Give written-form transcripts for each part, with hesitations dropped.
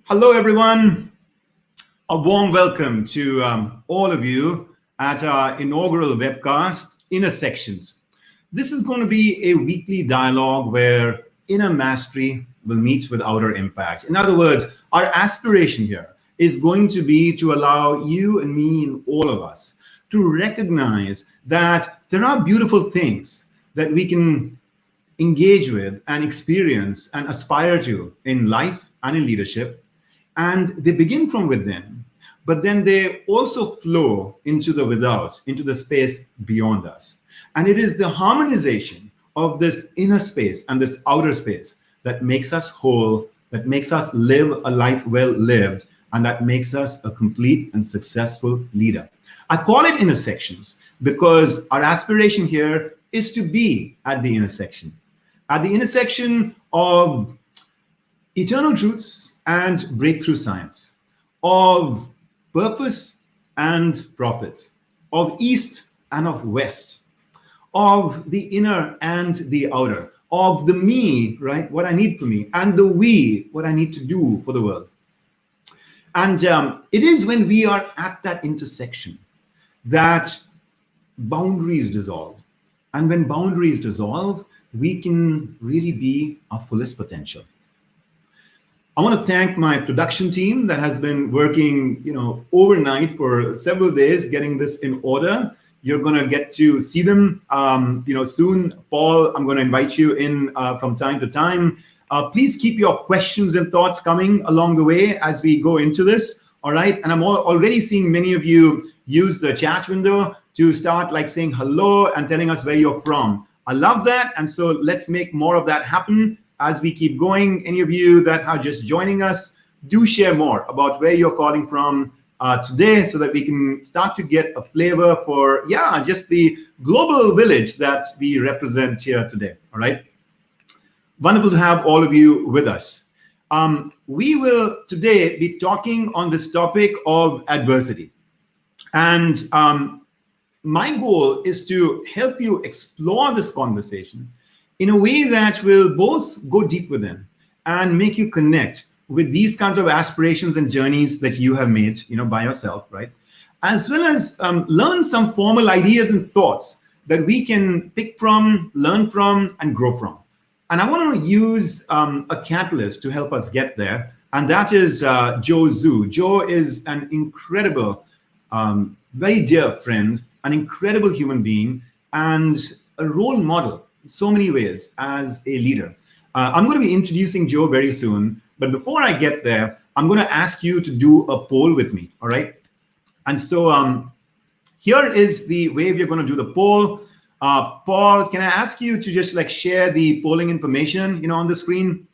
Hello, everyone. A warm welcome to all of you at our inaugural webcast, Intersections. This is going to be a weekly dialogue where inner mastery will meet with outer impact. In other words, our aspiration here is going to be to allow you and me and all of us to recognize that there are beautiful things that we can engage with and experience and aspire to in life and in leadership. And they begin from within, but then they also flow into the without, into the space beyond us. And it is the harmonization of this inner space and this outer space that makes us whole, that makes us live a life well lived, and that makes us a complete and successful leader. I call it intersections because our aspiration here is to be at the intersection of eternal truths and breakthrough science, of purpose and profits, of east and of west, of the inner and the outer, of the me, right, what I need for me, and the we, what I need to do for the world. And it is when we are at that intersection that boundaries dissolve. And when boundaries dissolve, we can really be our fullest potential. I want to thank my production team that has been working, overnight for several days, getting this in order. You're going to get to see them, soon. Paul, I'm going to invite you in from time to time. Please keep your questions and thoughts coming along the way as we go into this. All right. And I'm already seeing many of you use the chat window to start saying hello and telling us where you're from. I love that. And so let's make more of that happen. As we keep going, any of you that are just joining us, do share more about where you're calling from today so that we can start to get a flavor for, just the global village that we represent here today, all right? Wonderful to have all of you with us. We will today be talking on this topic of adversity. And my goal is to help you explore this conversation in a way that will both go deep within and make you connect with these kinds of aspirations and journeys that you have made, by yourself, right? As well as learn some formal ideas and thoughts that we can pick from, learn from, and grow from. And I want to use a catalyst to help us get there, and that is Joe Zhou. Joe is an incredible, very dear friend, an incredible human being, and a role model in so many ways as a leader. I'm going to be introducing Joe very soon, but before I get there, I'm going to ask you to do a poll with me, all right? And so here is the way we're going to do the poll. Paul, can I ask you to just share the polling information, on the screen?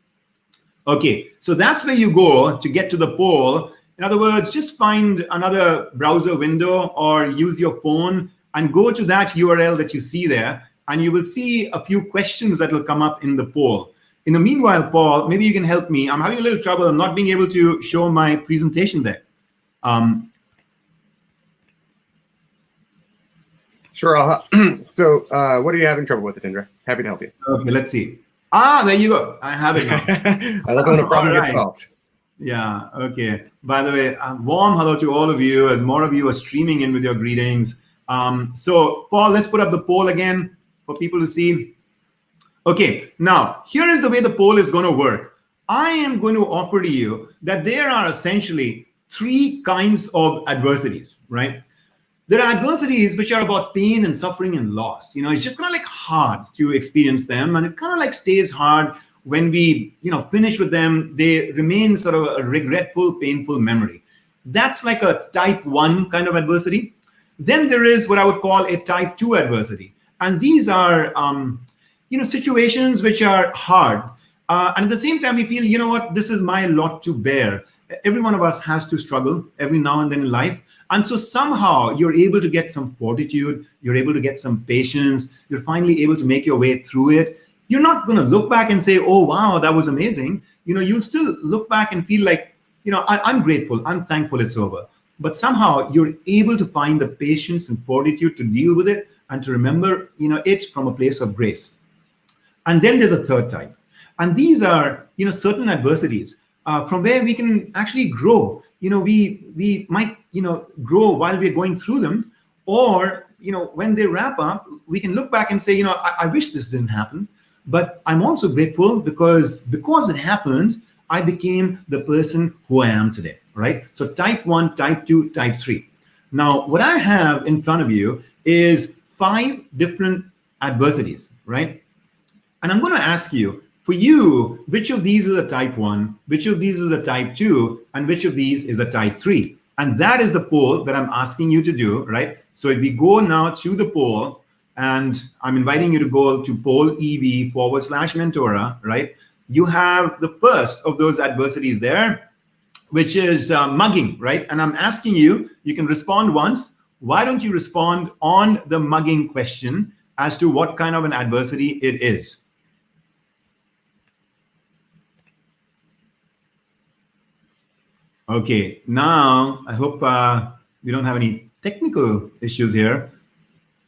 Okay, so that's where you go to get to the poll. In other words, just find another browser window or use your phone and go to that URL that you see there, and you will see a few questions that will come up in the poll. In the meanwhile, Paul, maybe you can help me. I'm having a little trouble. I'm not being able to show my presentation there. Sure. So what are you having trouble with, Hitendra? Happy to help you. Okay, let's see. There you go. I have it now. I love when a problem gets solved. Yeah, okay. By the way, a warm hello to all of you as more of you are streaming in with your greetings. So, Paul, let's put up the poll again for people to see. Okay, now, here is the way the poll is going to work. I am going to offer to you that there are essentially three kinds of adversities, right? There are adversities which are about pain and suffering and loss. It's just kind of hard to experience them, and it kind of stays hard when we, finish with them. They remain sort of a regretful, painful memory. That's like a type 1 kind of adversity. Then there is what I would call a type 2 adversity. And these are, situations which are hard. And at the same time, we feel, this is my lot to bear. Every one of us has to struggle every now and then in life. And so somehow you're able to get some fortitude. You're able to get some patience. You're finally able to make your way through it. You're not going to look back and say, oh, wow, that was amazing. You'll still look back and feel like, I'm grateful. I'm thankful it's over. But somehow you're able to find the patience and fortitude to deal with it and to remember, it from a place of grace. And then there's a third type. And these are, certain adversities from where we can actually grow. We might, grow while we're going through them, or, when they wrap up, we can look back and say, I wish this didn't happen, but I'm also grateful because it happened, I became the person who I am today, right? So type 1, type 2, type 3. Now, what I have in front of you is 5 different adversities, right? And I'm going to ask you, for you, which of these is a type 1, which of these is a type 2, and which of these is a type 3? And that is the poll that I'm asking you to do, right? So if we go now to the poll, and I'm inviting you to go to poll.ev/Mentora, right? You have the first of those adversities there, which is mugging, right? And I'm asking you, you can respond once. Why don't you respond on the mugging question as to what kind of an adversity it is? Okay, now I hope we don't have any technical issues here.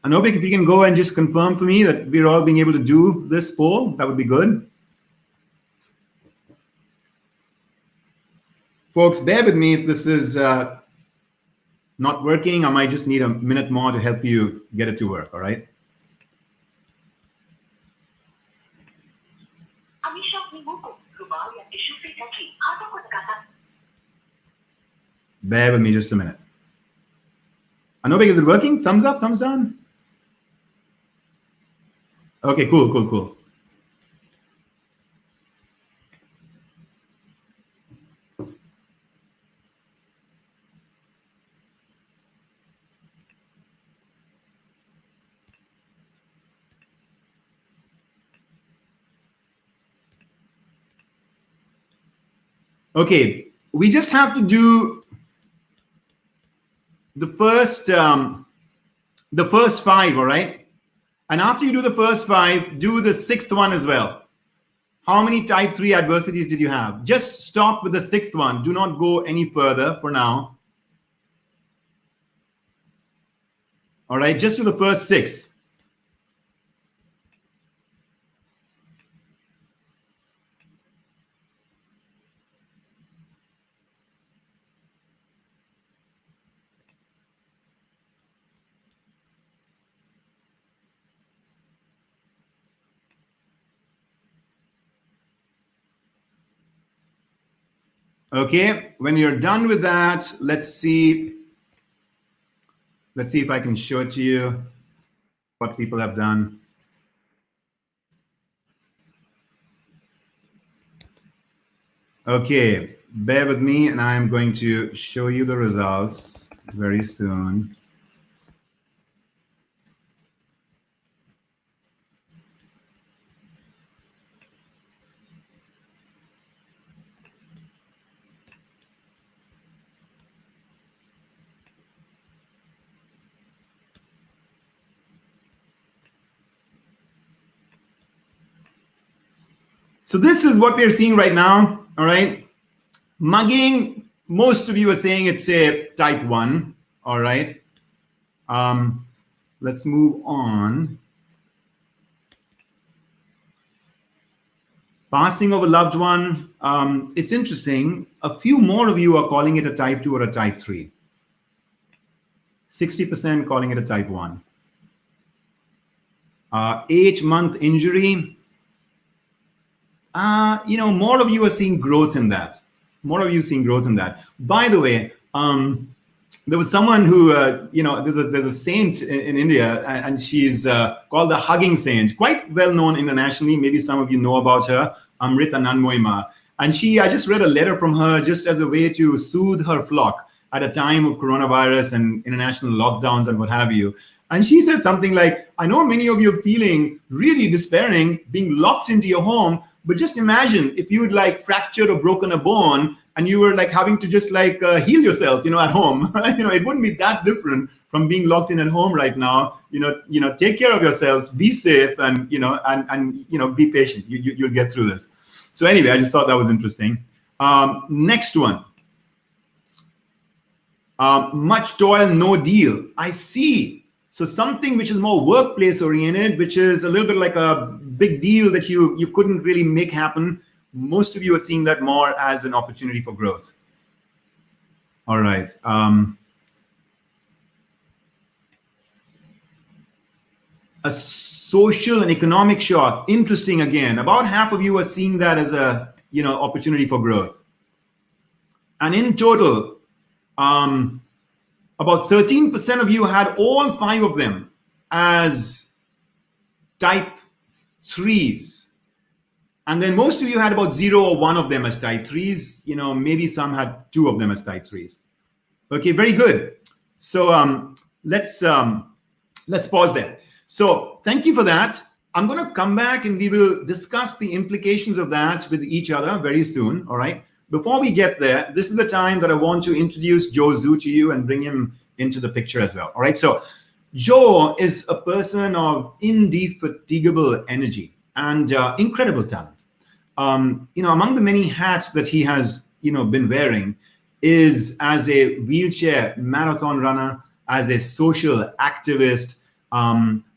Anobik, if you can go and just confirm for me that we're all being able to do this poll, that would be good. Folks, bear with me if this is not working. I might just need a minute more to help you get it to work, all right? Bear with me just a minute. Anobik, is it working? Thumbs up, thumbs down? Okay, cool. Okay, we just have to do the first 5, all right? And after you do the first 5, do the 6th one as well. How many type 3 adversities did you have? Just stop with the 6th one. Do not go any further for now. All right, just do the first 6. Okay, when you're done with that, let's see if I can show it to you what people have done. Okay, bear with me and I'm going to show you the results very soon. So this is what we're seeing right now, all right? Mugging, most of you are saying it's a type 1, all right? Let's move on. Passing of a loved one, it's interesting. A few more of you are calling it a type 2 or a type 3. 60% calling it a type 1. 8-month injury, more of you are seeing growth in that. By the way, there was someone who, there's a saint in India, and she's called the Hugging Saint, quite well known internationally. Maybe some of you know about her, Amrita Nanmoima. And I just read a letter from her just as a way to soothe her flock at a time of coronavirus and international lockdowns and what have you. And she said something like, I know many of you are feeling really despairing, being locked into your home, but just imagine if you had fractured or broken a bone and you were having to just heal yourself, at home. It wouldn't be that different from being locked in at home right now. Take care of yourselves, be safe, and be patient. You'll get through this. So anyway, I just thought that was interesting. Next one. Much toil, no deal. I see. So something which is more workplace oriented, which is a little bit like a big deal that you couldn't really make happen. most of you are seeing that more as an opportunity for growth. All right. A social and economic shock. Interesting again. About half of you are seeing that as a opportunity for growth. And in total, about 13% of you had all 5 of them as type 3s. And then most of you had about 0 or 1 of them as type 3s. Maybe some had 2 of them as type 3s. Okay, very good. So let's pause there. So thank you for that. I'm going to come back and we will discuss the implications of that with each other very soon. All right. Before we get there, this is the time that I want to introduce Joe Zhou to you and bring him into the picture as well. All right. So Joe is a person of indefatigable energy and incredible talent. Among the many hats that he has, been wearing is as a wheelchair marathon runner, as a social activist,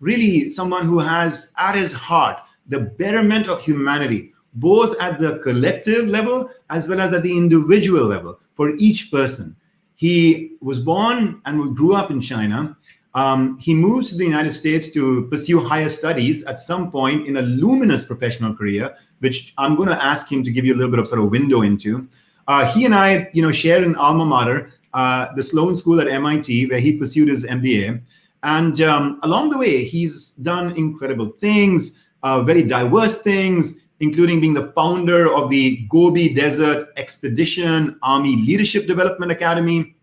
really someone who has at his heart the betterment of humanity, both at the collective level as well as at the individual level for each person. He was born and grew up in China. He moved to the United States to pursue higher studies at some point in a luminous professional career, which I'm going to ask him to give you a little bit of sort of window into. He and I, share an alma mater, the Sloan School at MIT, where he pursued his MBA. And along the way, he's done incredible things, very diverse things, including being the founder of the Gobi Desert Expedition Army Leadership Development Academy,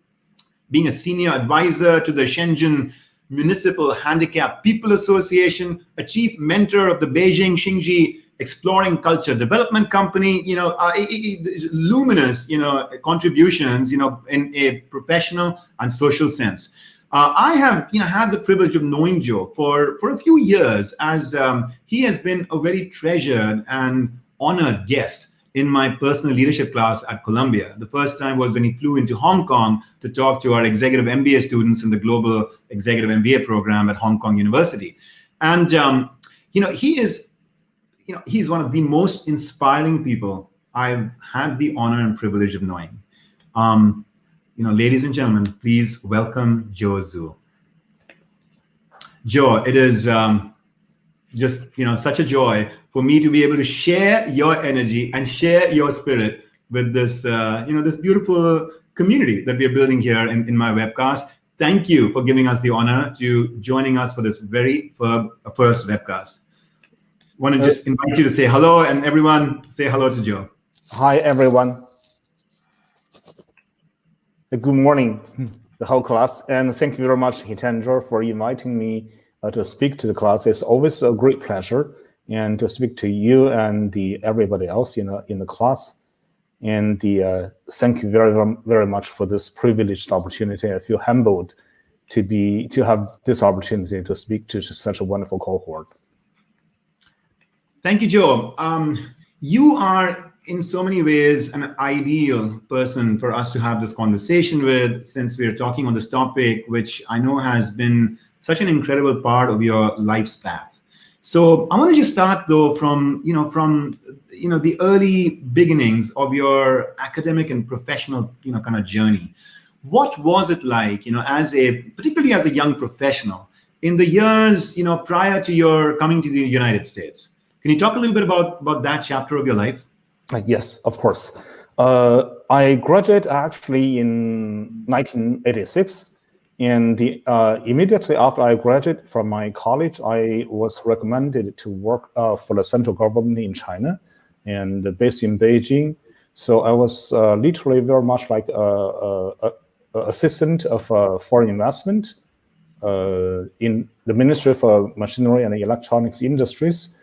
being a senior advisor to the Shenzhen Municipal Handicapped People Association, a chief mentor of the Beijing Xingji Exploring Culture Development Company, luminous, contributions, in a professional and social sense. I have, had the privilege of knowing Joe for a few years, as he has been a very treasured and honored guest in my personal leadership class at Columbia. The first time was when he flew into Hong Kong to talk to our executive MBA students in the global executive MBA program at Hong Kong University. And, he is, he's one of the most inspiring people I've had the honor and privilege of knowing. Ladies and gentlemen, please welcome Joe Zhou. Joe, it is just, such a joy for me to be able to share your energy and share your spirit with this, this beautiful community that we are building here in my webcast. Thank you for giving us the honor to joining us for this very first webcast. I want to just invite you to say hello, and everyone say hello to Joe. Hi, everyone. Good morning, the whole class, and thank you very much, Hitendra, for inviting me to speak to the class. It's always a great pleasure, and to speak to you and everybody else in the class. And thank you very, very much for this privileged opportunity. I feel humbled to have this opportunity to speak to such a wonderful cohort. Thank you, Joe. You are in so many ways an ideal person for us to have this conversation with, since we're talking on this topic, which I know has been such an incredible part of your life's path. So I want to just start though from the early beginnings of your academic and professional kind of journey. What was it like, particularly as a young professional in the years prior to your coming to the United States? Can you talk a little bit about that chapter of your life? Yes, of course. I graduated actually in 1986, and immediately after I graduated from my college, I was recommended to work for the central government in China, and based in Beijing. So I was literally very much like assistant of foreign investment in the Ministry of Machinery and Electronics Industries.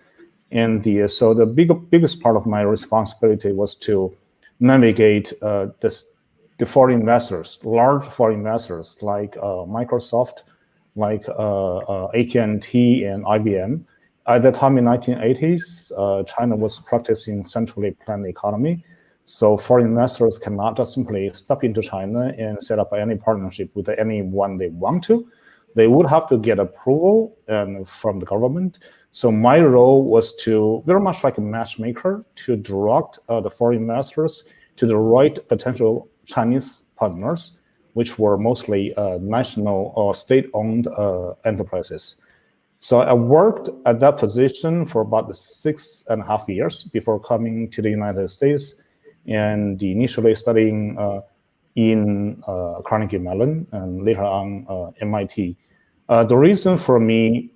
And so the biggest part of my responsibility was to navigate the foreign investors, large foreign investors like Microsoft, like AT&T and IBM. At the time in 1980s, China was practicing centrally planned economy. So foreign investors cannot just simply step into China and set up any partnership with anyone they want to. They would have to get approval from the government. So my role was to, very much like a matchmaker, to direct the foreign investors to the right potential Chinese partners, which were mostly national or state-owned enterprises. So I worked at that position for about 6.5 years before coming to the United States, and initially studying in Carnegie Mellon and later on MIT. The reason for me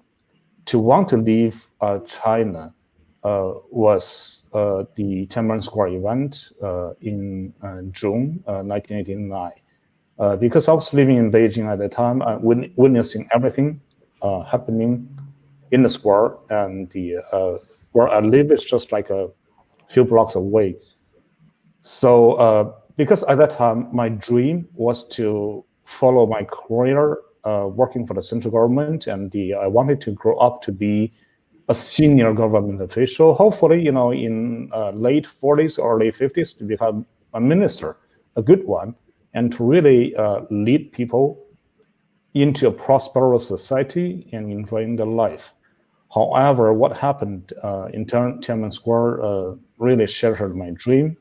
to want to leave China was the Tiananmen Square event in June 1989. Because I was living in Beijing at the time, witnessing everything happening in the square, and where I live is just like a few blocks away. So because at that time, my dream was to follow my career working for the central government, and I wanted to grow up to be a senior government official, hopefully, in late 40s, early 50s, to become a minister, a good one, and to really lead people into a prosperous society and enjoying their life. However, what happened in Tiananmen Square really shattered my dream.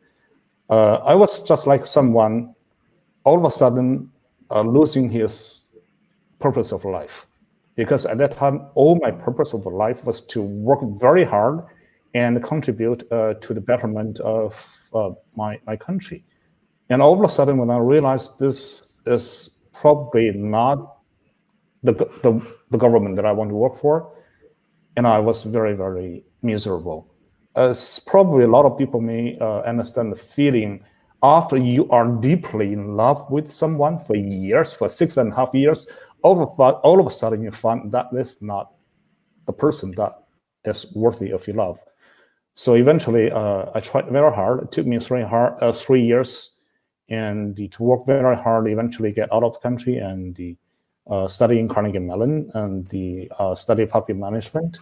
I was just like someone all of a sudden losing his purpose of life. Because at that time, all my purpose of life was to work very hard and contribute to the betterment of my country. And all of a sudden, when I realized this is probably not the government that I want to work for, and I was very, very miserable. As probably a lot of people may understand the feeling after you are deeply in love with someone for years, for 6.5 years, all of a sudden you find that is not the person that is worthy of your love. So eventually, I tried very hard. It took me 3 years, and to work very hard, eventually get out of the country and study in Carnegie Mellon and study public management.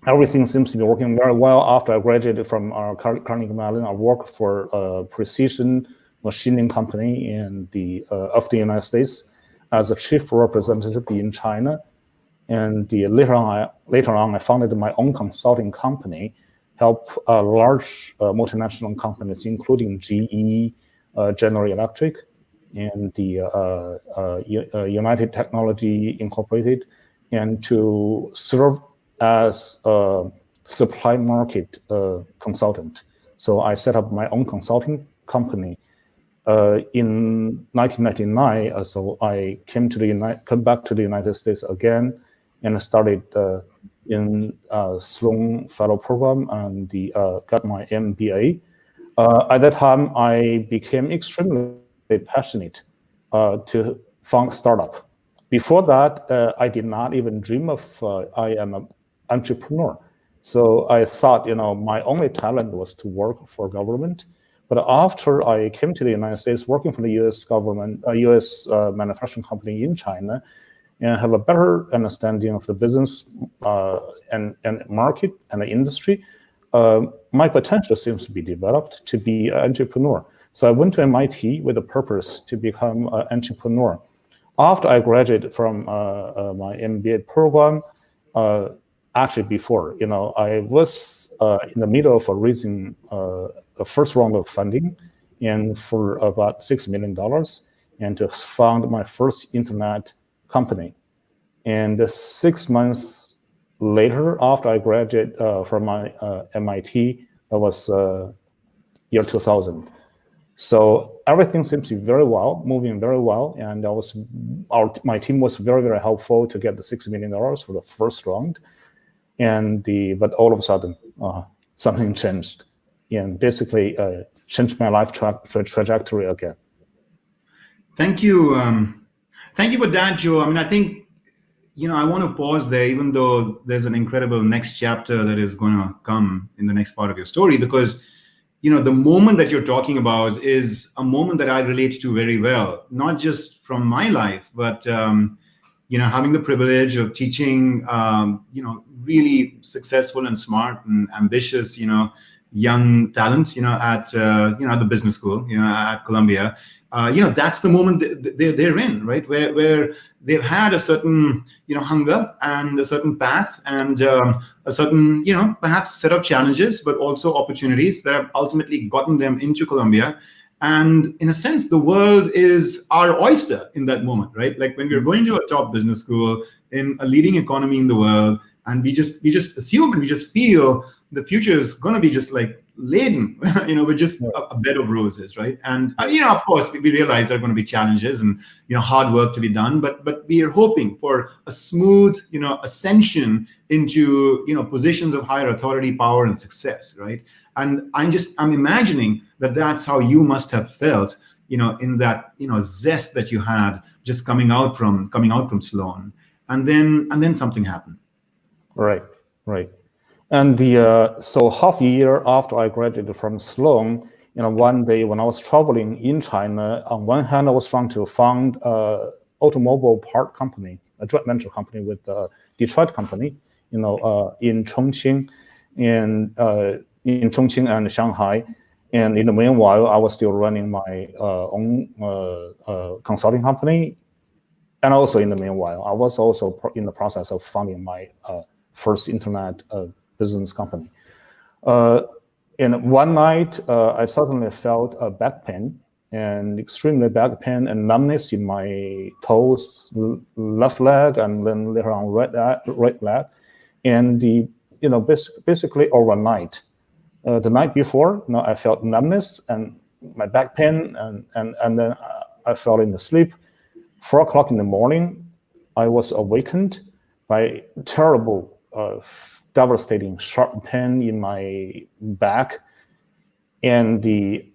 Everything seems to be working very well. After I graduated from Carnegie Mellon, I worked for a precision machining company of the United States as a chief representative in China. And later on, I founded my own consulting company, help large multinational companies, including GE, General Electric, and the United Technology Incorporated, and to serve as a supply market consultant. So I set up my own consulting company in 1999. So I came back to the United States again, and I started in Sloan Fellow Program and got my MBA. At that time, I became extremely passionate to found a startup. Before that, I did not even dream of I am an entrepreneur. So I thought, my only talent was to work for government. But after I came to the United States, working for the U.S. government, a U.S. manufacturing company in China, and have a better understanding of the business and market and the industry, my potential seems to be developed to be an entrepreneur. So I went to MIT with a purpose to become an entrepreneur. After I graduated from my MBA program, actually before, I was in the middle of raising the first round of funding, and for about $6 million, and to found my first internet company. And 6 months later, after I graduated from my MIT, that was year 2000. So everything seems to be very well, moving very well, and my team was very, very helpful to get the $6 million for the first round. But all of a sudden, something changed, and basically changed my life trajectory again. Thank you. Thank you for that, Joe. I mean, I think, I want to pause there, even though there's an incredible next chapter that is going to come in the next part of your story, because, the moment that you're talking about is a moment that I relate to very well, not just from my life, but, having the privilege of teaching, really successful and smart and ambitious, young talent, at the business school, at Columbia, that's the moment they're in, right? Where they've had a certain, hunger and a certain path and a certain, perhaps set of challenges, but also opportunities that have ultimately gotten them into Columbia. And in a sense, the world is our oyster in that moment, right? Like when we're going to a top business school in a leading economy in the world, and we just assume and we just feel the future is going to be just like laden, with just a bed of roses, right? And of course, we realize there are going to be challenges and hard work to be done, but we are hoping for a smooth, ascension into positions of higher authority, power, and success, right? And I'm imagining that that's how you must have felt, in that zest that you had just coming out from Sloan, and then something happened. Right. And so half a year after I graduated from Sloan, one day when I was traveling in China, on one hand I was trying to found an automobile part company, a joint venture company with a Detroit company, in Chongqing, and Shanghai. And in the meanwhile, I was still running my own consulting company. And also in the meanwhile, I was also in the process of founding my first internet business company. And one night, I suddenly felt a back pain, and extremely back pain and numbness in my toes, left leg, and then later on right leg. And basically overnight, the night before, I felt numbness and my back pain, and then I fell into sleep. 4 o'clock in the morning, I was awakened by terrible, devastating sharp pain in my back, and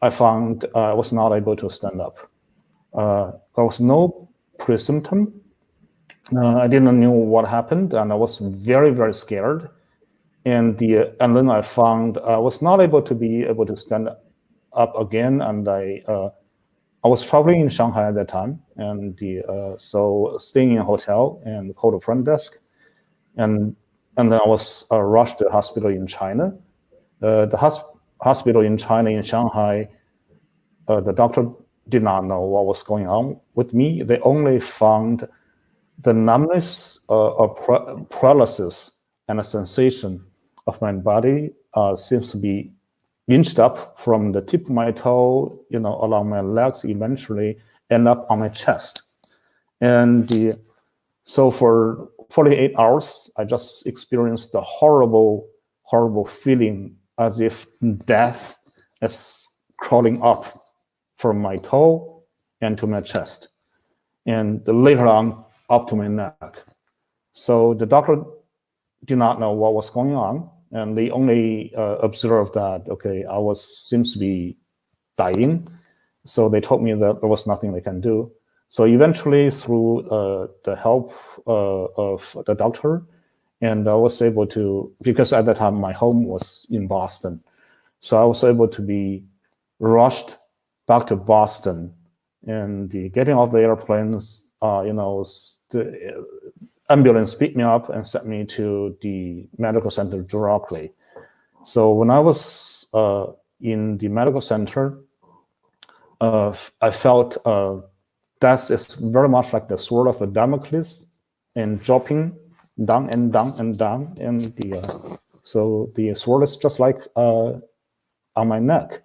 I found I was not able to stand up. There was no pre-symptom. I didn't know what happened, and I was very, very scared. And then I found I was not able to stand up again, and I was traveling in Shanghai at that time, and so staying in a hotel and called the front desk, and then I was rushed to the hospital in China. The hospital in China, in Shanghai, the doctor did not know what was going on with me. They only found the numbness or paralysis and a sensation of my body seems to be inched up from the tip of my toe, along my legs, eventually end up on my chest. And so for 48 hours, I just experienced the horrible, horrible feeling as if death is crawling up from my toe and to my chest, and later on up to my neck. So the doctor did not know what was going on, and they only observed that, okay, I seems to be dying. So they told me that there was nothing they can do. So eventually, through the help of the doctor, and I was able to, because at that time my home was in Boston, so I was able to be rushed back to Boston, and getting off the airplanes, the ambulance picked me up and sent me to the medical center directly. So when I was in the medical center, I felt that is very much like the sword of a Damocles, and dropping down and down and down, and so the sword is just like on my neck.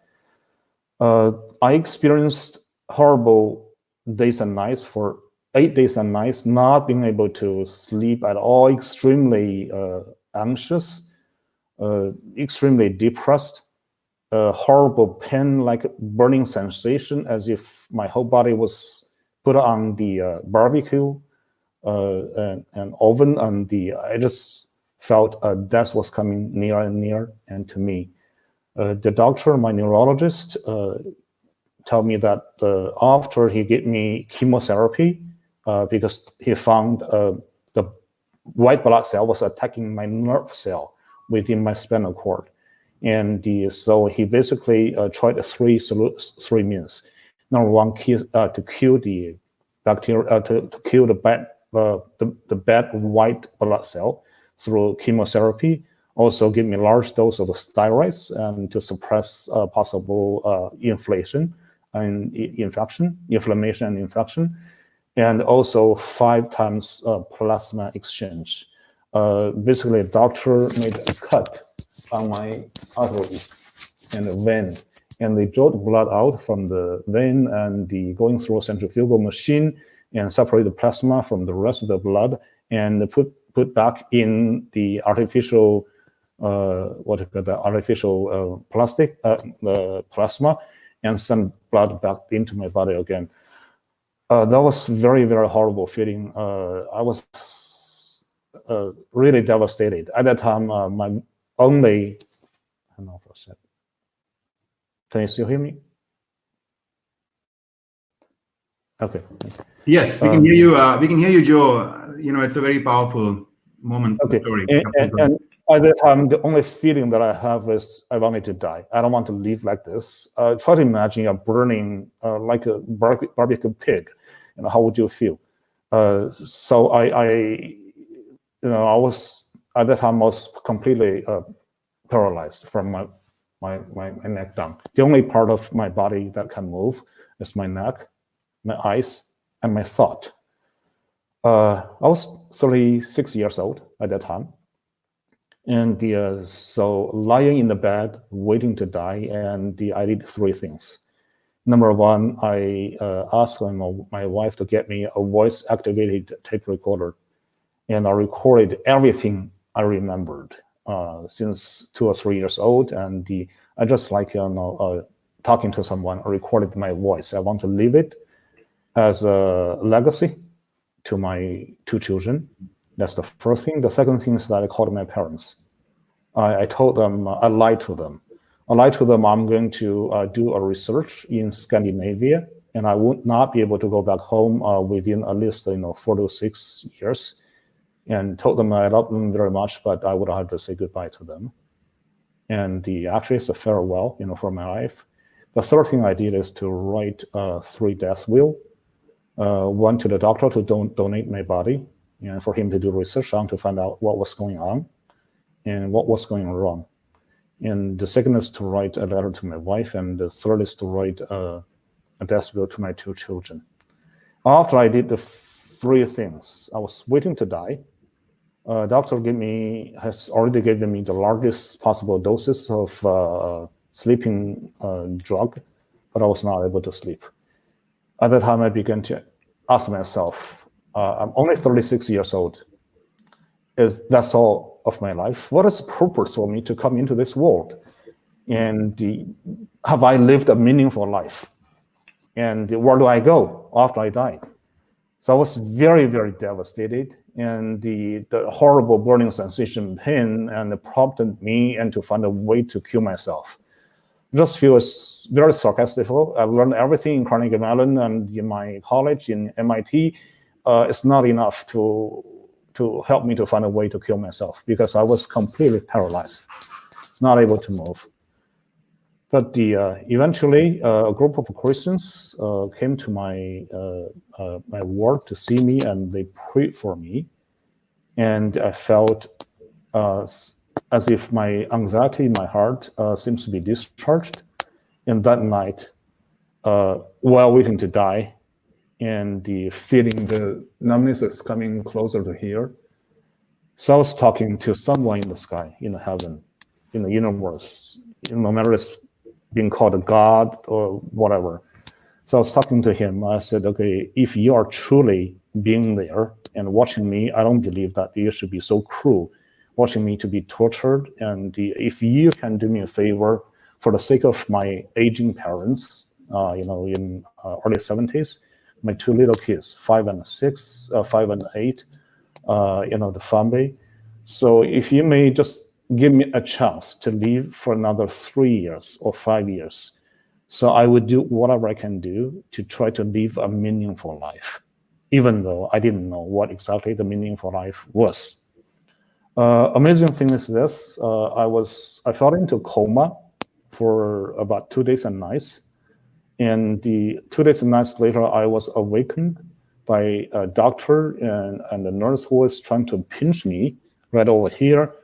I experienced horrible days and nights for 8 days and nights, not being able to sleep at all, extremely anxious, extremely depressed, horrible pain, like burning sensation, as if my whole body was put on the barbecue and oven, and I just felt death was coming near and near, and to me. The doctor, my neurologist, told me that after he gave me chemotherapy, because he found the white blood cell was attacking my nerve cell within my spinal cord. And so he basically tried three means. Number one, to kill the bacteria, to kill the bad white blood cell through chemotherapy, Also give me a large dose of steroids and to suppress possible inflammation and infection, and also 5 times plasma exchange. Basically, the doctor made a cut on my artery and the vein, and they draw the blood out from the vein and going through a centrifugal machine and separate the plasma from the rest of the blood and put back in the artificial plastic plasma, and send blood back into my body again. That was very, very horrible feeling. I was really devastated at that time. My only, hang on for a sec. Can you still hear me? Okay. Yes, we can hear you. We can hear you, Joe. It's a very powerful moment. Okay. Story. And at that time, the only feeling that I have is I wanted to die. I don't want to live like this. Try to imagine you're burning like a barbecue pig. How would you feel? So I was at that time I was completely paralyzed from my neck down. The only part of my body that can move is my neck, my eyes, and my thought. I was 36 years old at that time. And so lying in the bed, waiting to die, and I did 3 things. Number 1, I asked my wife to get me a voice-activated tape recorder, and I recorded everything I remembered since 2 or 3 years old, and I just like talking to someone. I recorded my voice. I want to leave it as a legacy to my 2 children. That's the first thing. The second thing is that I called my parents. I told them, I lied to them. I'm going to do a research in Scandinavia, and I would not be able to go back home within at least 4 to 6 years. And told them I love them very much, but I would have to say goodbye to them. And actually it's a farewell, for my life. The third thing I did is to write 3 death will. 1 to the doctor to donate my body, and for him to do research on to find out what was going on and what was going wrong. And the second is to write a letter to my wife, and the third is to write a death will to my 2 children. After I did the 3 things, I was waiting to die. Doctor has already given me the largest possible doses of sleeping drug, but I was not able to sleep. At that time, I began to ask myself, I'm only 36 years old. That's all of my life? What is the purpose for me to come into this world? And have I lived a meaningful life? And where do I go after I die? So I was very, very devastated. And the horrible burning sensation, pain, and it prompted me and to find a way to kill myself. Just feels very sarcastic. I learned everything in Carnegie Mellon and in my college in MIT. It's not enough to help me to find a way to kill myself because I was completely paralyzed, not able to move. But eventually, a group of Christians came to my ward to see me, and they prayed for me, and I felt as if my anxiety in my heart seems to be discharged. And that night, while waiting to die, and feeling the numbness is coming closer to here, so I was talking to someone in the sky, in heaven, in the universe, no matter it's being called a God or whatever. So I was talking to him. I said, okay, if you are truly being there and watching me, I don't believe that you should be so cruel, watching me to be tortured. And if you can do me a favor for the sake of my aging parents, in early 70s, my 2 little kids, 5 and 6, 5 and 8, the family. So if you may just give me a chance to live for another 3 years or 5 years, so I would do whatever I can do to try to live a meaningful life, even though I didn't know what exactly the meaningful life was. Amazing thing is this, I fell into coma for about 2 days and nights. And the 2 days and nights later, I was awakened by a doctor and a nurse who was trying to pinch me right over here.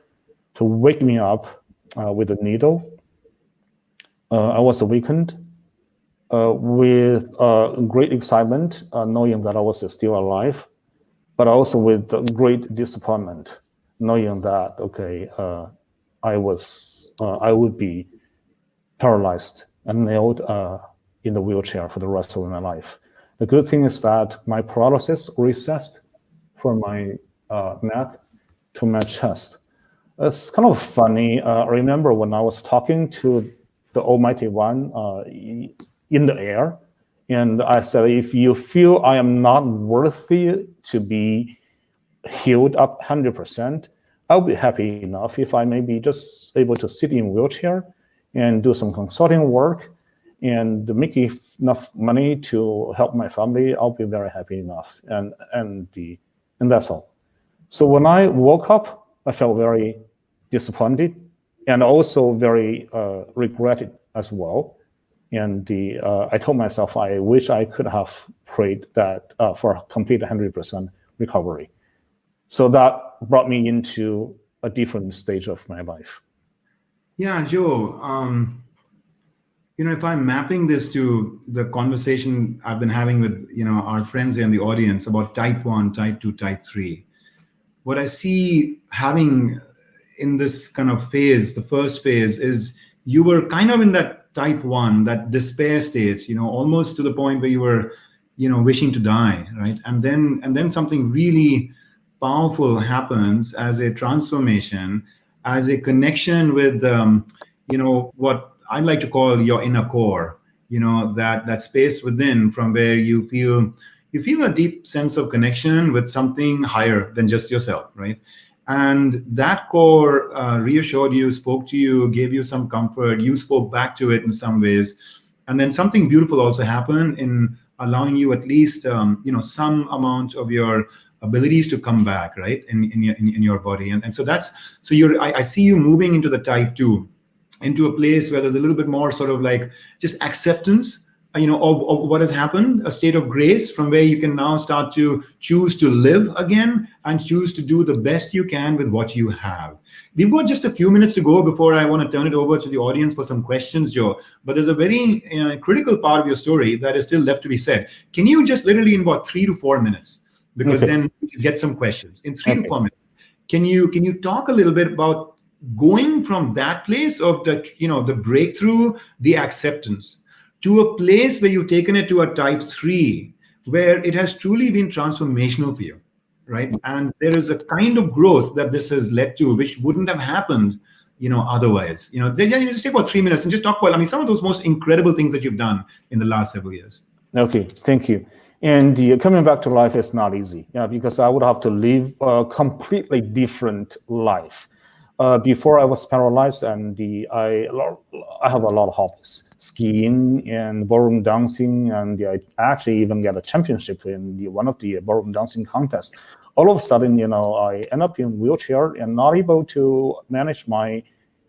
to wake me up with a needle. I was awakened with great excitement, knowing that I was still alive, but also with great disappointment, knowing that, okay, I would be paralyzed and nailed in the wheelchair for the rest of my life. The good thing is that my paralysis recessed from my neck to my chest. It's kind of funny. I remember when I was talking to the Almighty One in the air, and I said, if you feel I am not worthy to be healed up 100%, I'll be happy enough if I may be just able to sit in a wheelchair and do some consulting work and make enough money to help my family. I'll be very happy enough, and that's all. So when I woke up, I felt very disappointed and also very regretted as well. And I told myself I wish I could have prayed that for a complete 100% recovery. So that brought me into a different stage of my life. Yeah, Joe. If I'm mapping this to the conversation I've been having with our friends here in the audience about type 1, type 2, type 3, what I see having in this kind of phase, the first phase, is you were kind of in that type 1, that despair state, almost to the point where you were, wishing to die, right? And then something really powerful happens as a transformation, as a connection with, what I'd like to call your inner core, that space within from where you feel a deep sense of connection with something higher than just yourself, right? And that core reassured you, spoke to you, gave you some comfort. You spoke back to it in some ways. And then something beautiful also happened in allowing you at least, some amount of your abilities to come back, right, in your body. And so I see you moving into the type 2, into a place where there's a little bit more sort of like just acceptance, of what has happened, a state of grace from where you can now start to choose to live again and choose to do the best you can with what you have. We've got just a few minutes to go before I want to turn it over to the audience for some questions, Joe. But there's a very critical part of your story that is still left to be said. Can you just literally in about 3 to 4 minutes, because then you get some questions in 3 to 4 minutes. Can you talk a little bit about going from that place of the breakthrough, the acceptance, to a place where you've taken it to a type 3, where it has truly been transformational for you, right? And there is a kind of growth that this has led to, which wouldn't have happened, otherwise. Then you just take about 3 minutes and just talk about, some of those most incredible things that you've done in the last several years. Okay, thank you. And coming back to life is not easy, because I would have to live a completely different life. Before I was paralyzed, and I have a lot of hobbies: skiing and ballroom dancing, and I actually even get a championship in one of the ballroom dancing contests. All of a sudden, I end up in a wheelchair and not able to manage my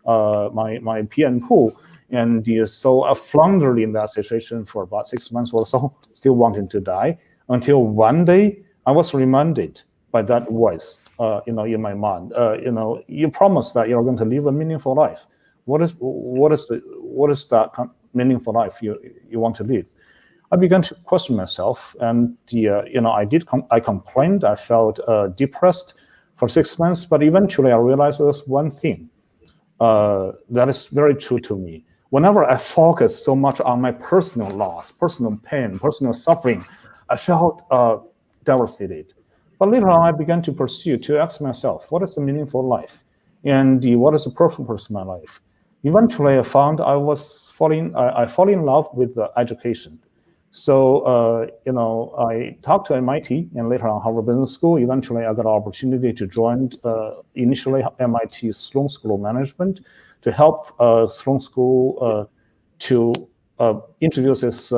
my pee and poo. And so I floundered in that situation for about 6 months or so, still wanting to die, until one day I was reminded by that voice, in my mind, you promised that you're going to live a meaningful life. What is that meaningful life you want to live? I began to question myself, and I complained. I felt depressed for 6 months, but eventually I realized there's one thing that is very true to me. Whenever I focus so much on my personal loss, personal pain, personal suffering, I felt devastated. But later on, I began to ask myself, what is a meaningful life? And what is the purpose of my life? Eventually, I found I fall in love with education. So, I talked to MIT and later on Harvard Business School. Eventually, I got an opportunity to join initially MIT Sloan School of Management to help Sloan School to introduce this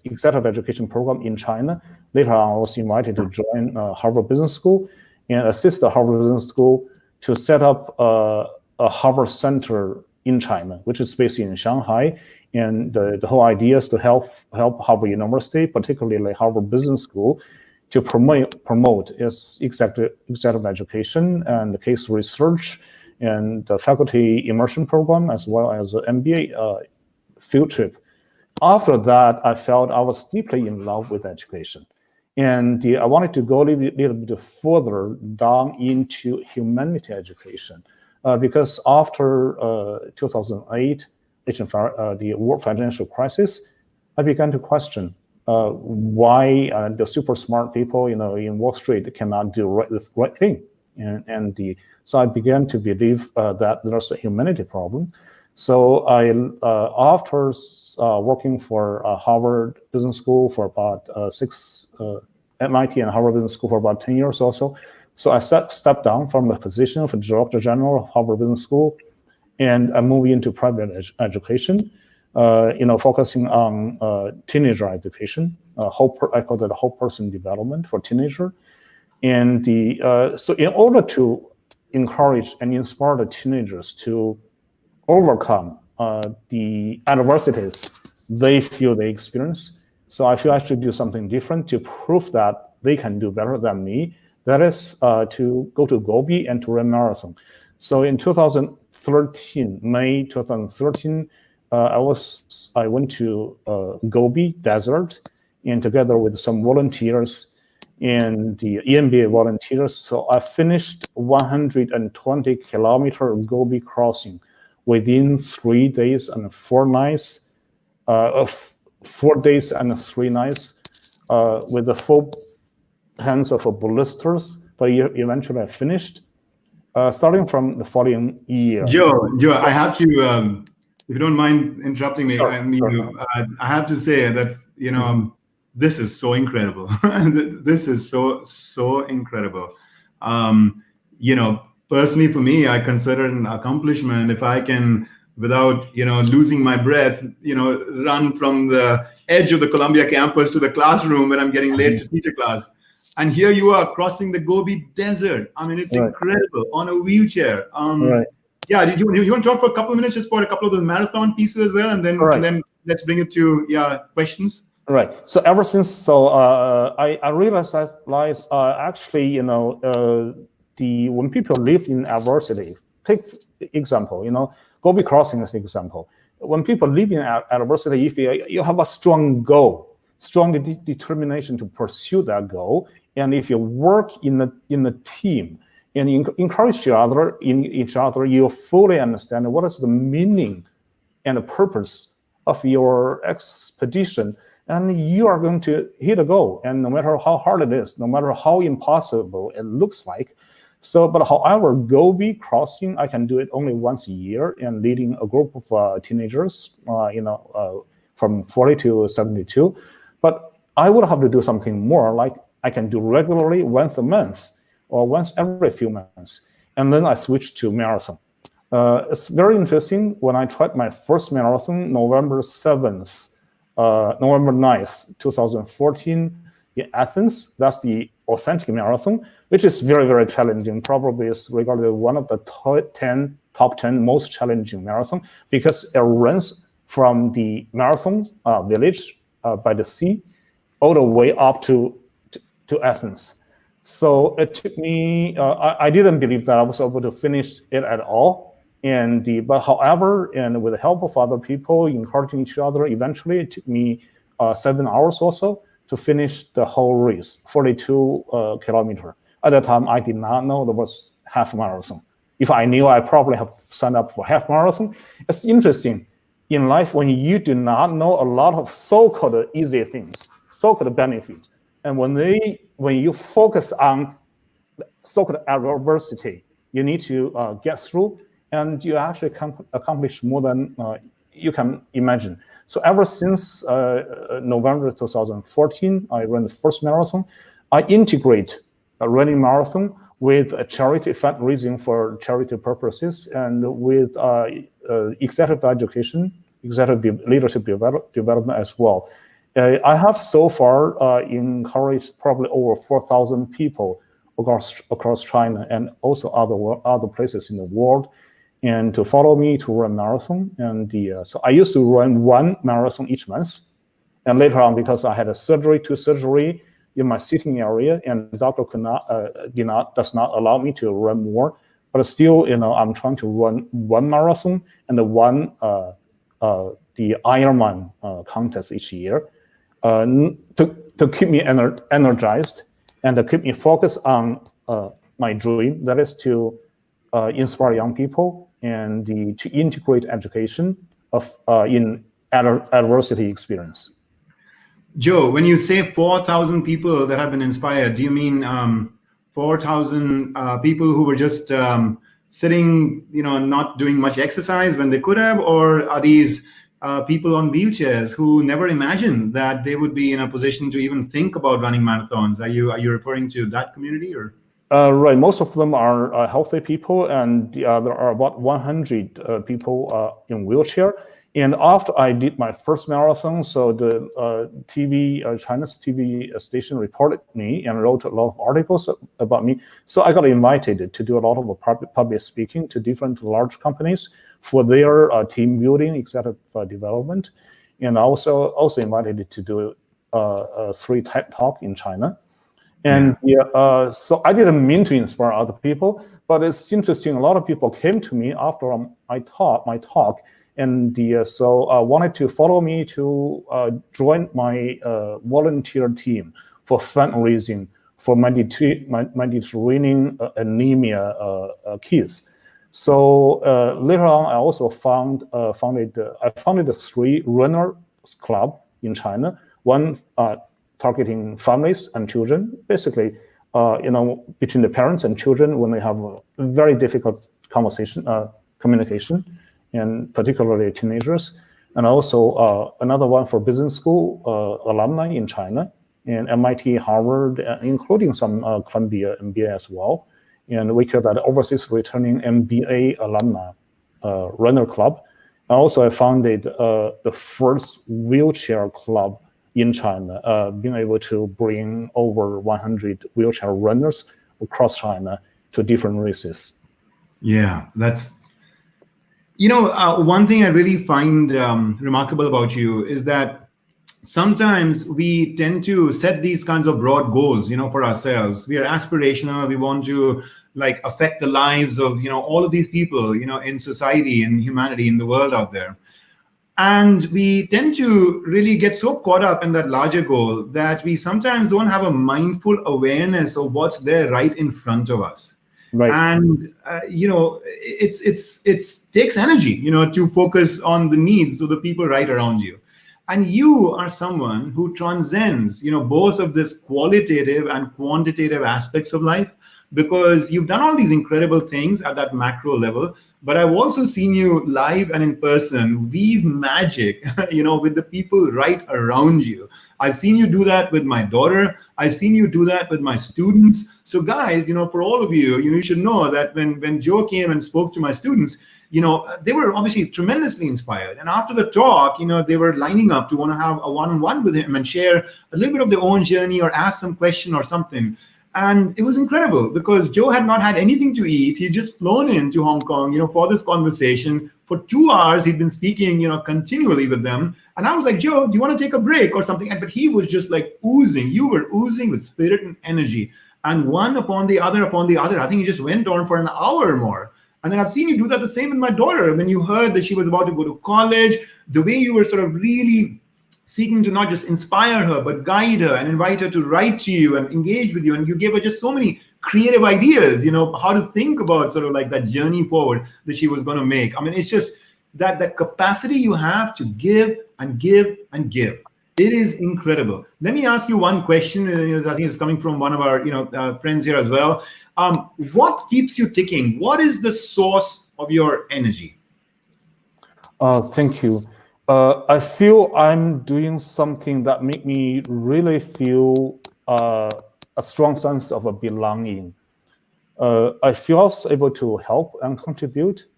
executive education program in China. Later on, I was invited to join Harvard Business School and assist the Harvard Business School to set up a Harvard Center in China, which is based in Shanghai. And the whole idea is to help Harvard University, particularly Harvard Business School, to promote its executive education and case research and the faculty immersion program, as well as the MBA field trip. After that, I felt I was deeply in love with education. And I wanted to go a little bit further down into humanity education, because after 2008, the world financial crisis, I began to question why the super smart people, in Wall Street cannot do the right thing, so I began to believe that there's a humanity problem. So I, after working for Harvard Business School for about MIT and Harvard Business School for about 10 years or so, so I stepped down from the position of Director General of Harvard Business School, and I moved into private education, focusing on teenager education, I call that whole person development for teenager. And so in order to encourage and inspire the teenagers to overcome the adversities they feel they experience, so I feel I should do something different to prove that they can do better than me. That is to go to Gobi and to run marathon. So in 2013, May 2013, I went to Gobi Desert, and together with some volunteers and the EMBA volunteers, so I finished 120 kilometer Gobi crossing within 3 days and 4 nights, 4 days and 3 nights, with the full hands of blisters, but eventually I finished. Starting from the following year. Joe, I have to, if you don't mind interrupting me, Sure, I have to say that, this is so incredible. This is so incredible. Personally for me, I consider it an accomplishment if I can, without, losing my breath, run from the edge of the Columbia campus to the classroom when I'm getting late to teach a class. And here you are crossing the Gobi Desert. I mean, it's incredible on a wheelchair. Yeah, you want to talk for a couple of minutes just for a couple of the marathon pieces as well, and then let's bring it to questions. Right. So ever since, I realized that actually, when people live in adversity, take example, Gobi crossing is an example. When people live in adversity, if you have a strong goal, strong determination to pursue that goal, and if you work in a team and encourage each other, you fully understand what is the meaning and the purpose of your expedition, and you are going to hit a goal. And no matter how hard it is, no matter how impossible it looks like. So, but however, Gobi crossing, I can do it only once a year, and leading a group of teenagers, from 40 to 72. But I would have to do something more, like I can do regularly once a month or once every few months. And then I switched to marathon. It's very interesting. When I tried my first marathon, November 9th, 2014 in Athens, that's the authentic marathon, which is very, very challenging. Probably is regarded one of the top 10 most challenging marathon, because it runs from the marathon village by the sea all the way up to Athens. So it took me, I didn't believe that I was able to finish it at all. But however, and with the help of other people, encouraging each other, eventually it took me 7 hours or so to finish the whole race, 42 kilometer. At that time, I did not know there was half marathon. If I knew, I probably have signed up for half marathon. It's interesting in life when you do not know a lot of so-called easy things, so-called benefits, and when you focus on so-called adversity, you need to get through, and you actually accomplish more than you can imagine. So ever since November 2014, I ran the first marathon. I integrate a running marathon with a charity fundraising for charity purposes, and with executive education, executive leadership development as well. I have so far encouraged probably over 4,000 people across China and also other places in the world, and to follow me to run marathon. And so I used to run one marathon each month, and later on, because I had two surgery in my sitting area, and the doctor does not allow me to run more. but still, I'm trying to run one marathon and one the Ironman contest each year to keep me energized and to keep me focused on my dream, that is to inspire young people and to integrate education in adversity experience. Joe, when you say 4,000 people that have been inspired, do you mean 4,000 people who were just sitting, not doing much exercise when they could have, or are these people on wheelchairs who never imagined that they would be in a position to even think about running marathons? Are you referring to that community, or? Right, most of them are healthy people, and there are about 100 people in wheelchair. And after I did my first marathon, so the China's TV station reported me and wrote a lot of articles about me. So I got invited to do a lot of public speaking to different large companies for their team building, executive development, and also invited to do a 3 TED Talk in China. And so I didn't mean to inspire other people, but it's interesting. A lot of people came to me after my talk, and so wanted to follow me to join my volunteer team for fundraising for Mediterranean anemia kids. So later on, I also founded 3 runners club in China. One targeting families and children, basically, between the parents and children when they have a very difficult communication, and particularly teenagers. And also another one for business school alumni in China, and MIT, Harvard, including some Columbia MBA as well. And we call that Overseas Returning MBA Alumni Runner Club. And also I founded the first wheelchair club in China, being able to bring over 100 wheelchair runners across China to different races. Yeah, that's, one thing I really find remarkable about you is that sometimes we tend to set these kinds of broad goals, for ourselves. We are aspirational. We want to affect the lives of, all of these people, in society, in humanity, in the world out there. And we tend to really get so caught up in that larger goal that we sometimes don't have a mindful awareness of what's there right in front of us. Right. And it takes energy, to focus on the needs of the people right around you. And you are someone who transcends, both of this qualitative and quantitative aspects of life, because you've done all these incredible things at that macro level. But I've also seen you live and in person weave magic, with the people right around you. I've seen you do that with my daughter. I've seen you do that with my students. So guys, for all of you, you should know that when Joe came and spoke to my students, they were obviously tremendously inspired. And after the talk, they were lining up to want to have a one-on-one with him and share a little bit of their own journey or ask some question or something. And it was incredible because Joe had not had anything to eat. He'd just flown into Hong Kong, for this conversation. For 2 hours, he'd been speaking, continually with them. And I was like, Joe, do you want to take a break or something? But he was just oozing. You were oozing with spirit and energy. And one upon the other, I think he just went on for an hour or more. And then I've seen you do that the same with my daughter. When you heard that she was about to go to college, the way you were sort of really seeking to not just inspire her, but guide her and invite her to write to you and engage with you. And you gave her just so many creative ideas, how to think about sort of that journey forward that she was going to make. I mean, it's just that capacity you have to give and give and give. It is incredible. Let me ask you one question. I think it's coming from one of our, friends here as well. What keeps you ticking? What is the source of your energy? Thank you. I feel I'm doing something that make me really feel a strong sense of a belonging. I feel I was able to help and contribute.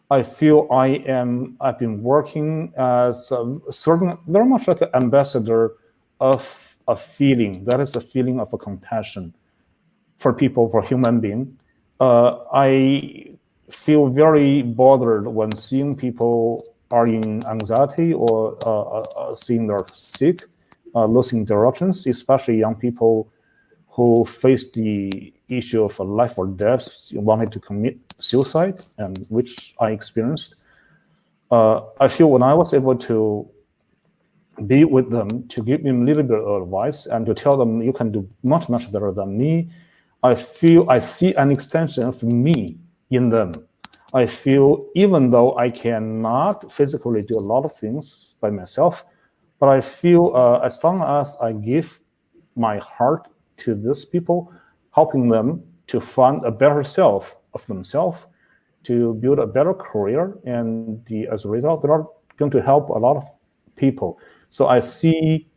I feel I've been working as serving very much like an ambassador of a feeling. That is a feeling of a compassion for people, for human being. I feel very bothered when seeing people are in anxiety or seeing they're sick, losing directions, especially young people who faced the issue of life or death, wanted to commit suicide, and which I experienced. I feel when I was able to be with them, to give them a little bit of advice and to tell them you can do much, much better than me, I feel I see an extension of me in them. I feel even though I cannot physically do a lot of things by myself, but I feel as long as I give my heart to these people, helping them to find a better self of themselves, to build a better career, and as a result, they are going to help a lot of people. So I see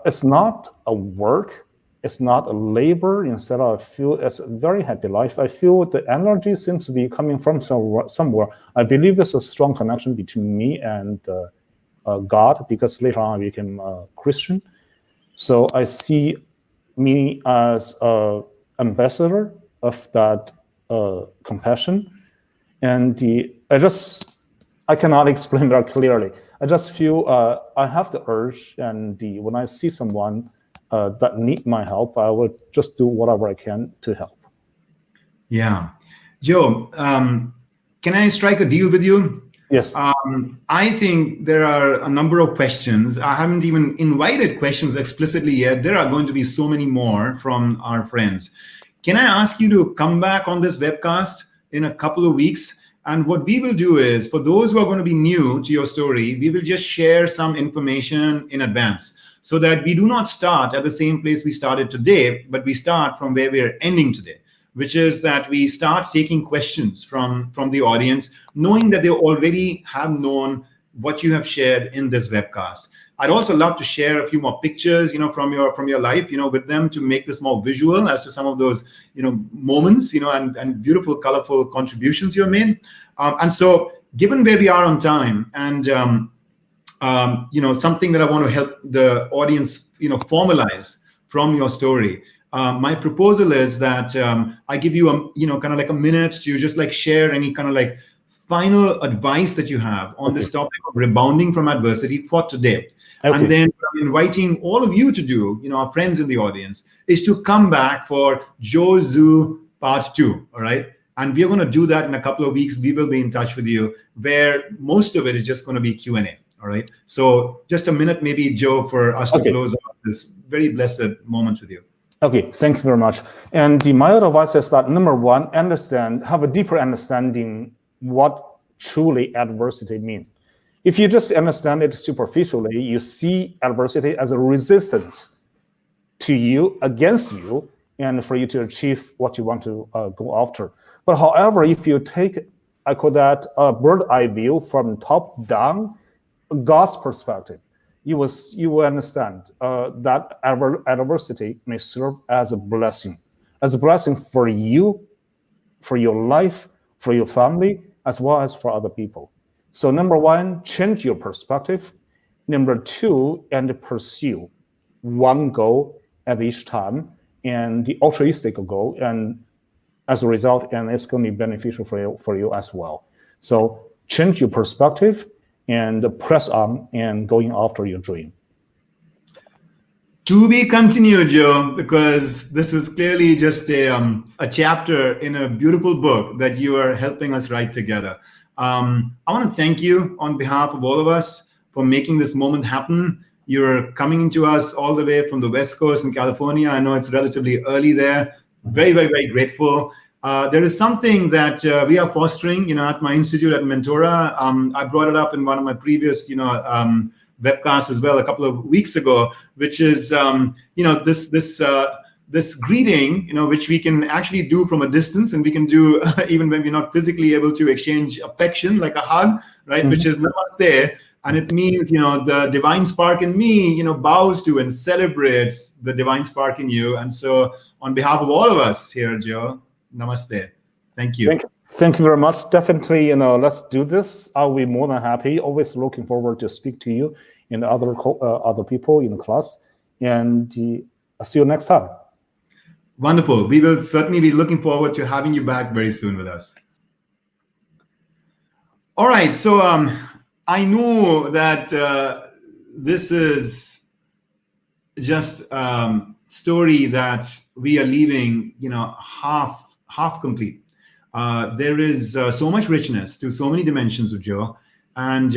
it's not a work, it's not a labor. Instead, I feel it's a very happy life. I feel the energy seems to be coming from somewhere. I believe there's a strong connection between me and God, because later on I became a Christian. So I see me as an ambassador of that compassion. And I cannot explain that clearly. I just feel I have the urge, and when I see someone that need my help, I will just do whatever I can to help. Yeah. Joe, can I strike a deal with you? Yes. I think there are a number of questions. I haven't even invited questions explicitly yet. There are going to be so many more from our friends. Can I ask you to come back on this webcast in a couple of weeks? And what we will do is, for those who are going to be new to your story, we will just share some information in advance so that we do not start at the same place we started today, but we start from where we're ending today, which is that we start taking questions from the audience, knowing that they already have known what you have shared in this webcast. I'd also love to share a few more pictures, from your life, with them, to make this more visual as to some of those, moments, and beautiful, colorful contributions you made. And so, given where we are on time, and something that I want to help the audience, formalize from your story. My proposal is that I give you kind of like a minute to just like share any kind of like final advice that you have on this topic of rebounding from adversity for today. Okay. And then what I'm inviting all of you to do, our friends in the audience, is to come back for Joe Zhou part 2, all right? And we're going to do that in a couple of weeks. We will be in touch with you, where most of it is just going to be Q&A, all right? So just a minute, maybe, Joe, for us to close out this very blessed moment with you. Okay, thank you very much. And my advice is that, number one, have a deeper understanding what truly adversity means. If you just understand it superficially, you see adversity as a resistance to you, against you, and for you to achieve what you want to go after. But however, if you take, I call that a bird's eye view from top down, God's perspective, you will understand that adversity may serve as a blessing for you, for your life, for your family, as well as for other people. So number one, change your perspective. Number two, and pursue one goal at each time, and the altruistic goal, and as a result, and it's going to be beneficial for you as well. So change your perspective and press on and going after your dream. To be continued, Joe, because this is clearly just a chapter in a beautiful book that you are helping us write together. I want to thank you on behalf of all of us for making this moment happen. You're coming to us all the way from the West Coast in California. I know it's relatively early there. Very, very, very grateful. There is something that we are fostering, at my institute at Mentora. I brought it up in one of my previous, webcasts as well a couple of weeks ago, which is, this greeting, which we can actually do from a distance, and we can do even when we're not physically able to exchange affection, like a hug, right? Mm-hmm. Which is namaste. And it means, the divine spark in me, bows to and celebrates the divine spark in you. And so on behalf of all of us here, Joe, namaste. Thank you. Thank you very much. Definitely, let's do this. I'll be more than happy. Always looking forward to speak to you and other people in the class. And I'll see you next time. Wonderful. We will certainly be looking forward to having you back very soon with us. All right. So I know that this is just story that we are leaving, half complete. There is so much richness to so many dimensions of Joe, and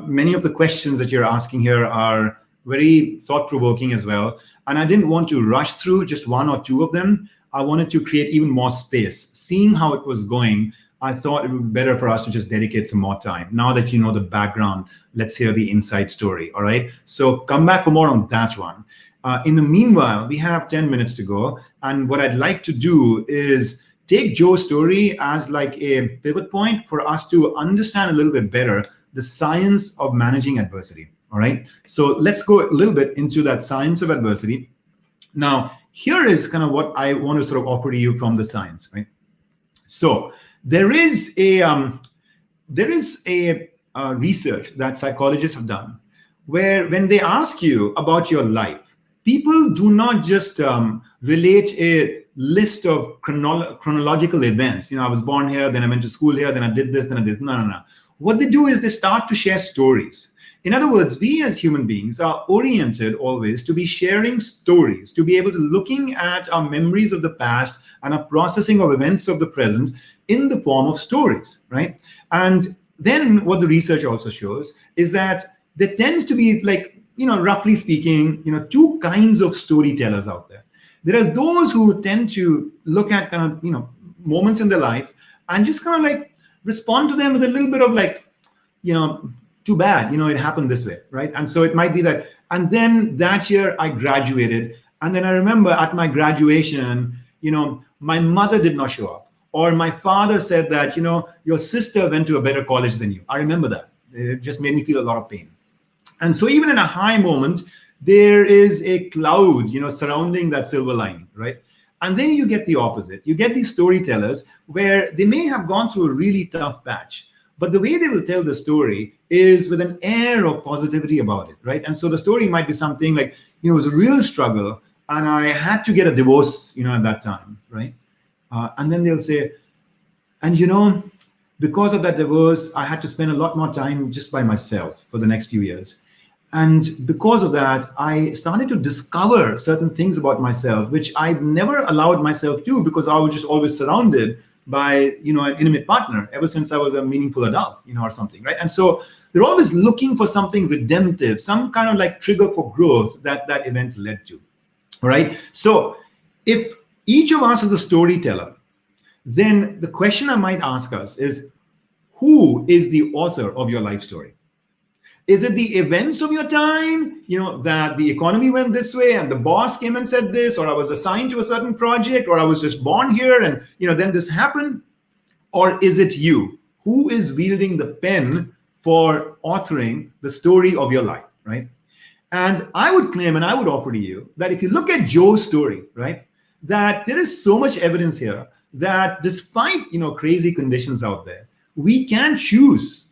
many of the questions that you're asking here are very thought-provoking as well. And I didn't want to rush through just one or two of them. I wanted to create even more space. Seeing how it was going, I thought it would be better for us to just dedicate some more time. Now that you know the background, let's hear the inside story, all right? So come back for more on that one. In the meanwhile, we have 10 minutes to go. And what I'd like to do is take Joe's story as like a pivot point for us to understand a little bit better the science of managing adversity, all right? So let's go a little bit into that science of adversity. Now, here is kind of what I want to sort of offer to you from the science, right? So there is a research that psychologists have done where when they ask you about your life, people do not just relate a list of chronological events. I was born here, then I went to school here, then I did this, then I did this. No. What they do is they start to share stories. In other words, we as human beings are oriented always to be sharing stories, to be able to looking at our memories of the past and our processing of events of the present in the form of stories, right? And then what the research also shows is that there tends to be, like, roughly speaking, two kinds of storytellers out there. There are those who tend to look at kind of, moments in their life and just kind of like respond to them with a little bit of like, too bad, it happened this way, right? And so it might be that, and then that year I graduated, and then I remember at my graduation, my mother did not show up, or my father said that, your sister went to a better college than you. I remember that. It just made me feel a lot of pain. And so even in a high moment, there is a cloud, surrounding that silver lining, right? And then you get the opposite. You get these storytellers where they may have gone through a really tough patch, but the way they will tell the story is with an air of positivity about it, right? And so the story might be something like, it was a real struggle, and I had to get a divorce, at that time, right? And then they'll say, and because of that divorce, I had to spend a lot more time just by myself for the next few years. And because of that, I started to discover certain things about myself, which I'd never allowed myself to, because I was just always surrounded by, an intimate partner ever since I was a meaningful adult, or something, right? And so they're always looking for something redemptive, some kind of like trigger for growth that event led to, all right? So if each of us is a storyteller, then the question I might ask us is, who is the author of your life story? Is it the events of your time, that the economy went this way and the boss came and said this, or I was assigned to a certain project, or I was just born here and, then this happened? Or is it you? Who is wielding the pen for authoring the story of your life, right? And I would claim, and I would offer to you, that if you look at Joe's story, right, that there is so much evidence here that despite, crazy conditions out there, we can choose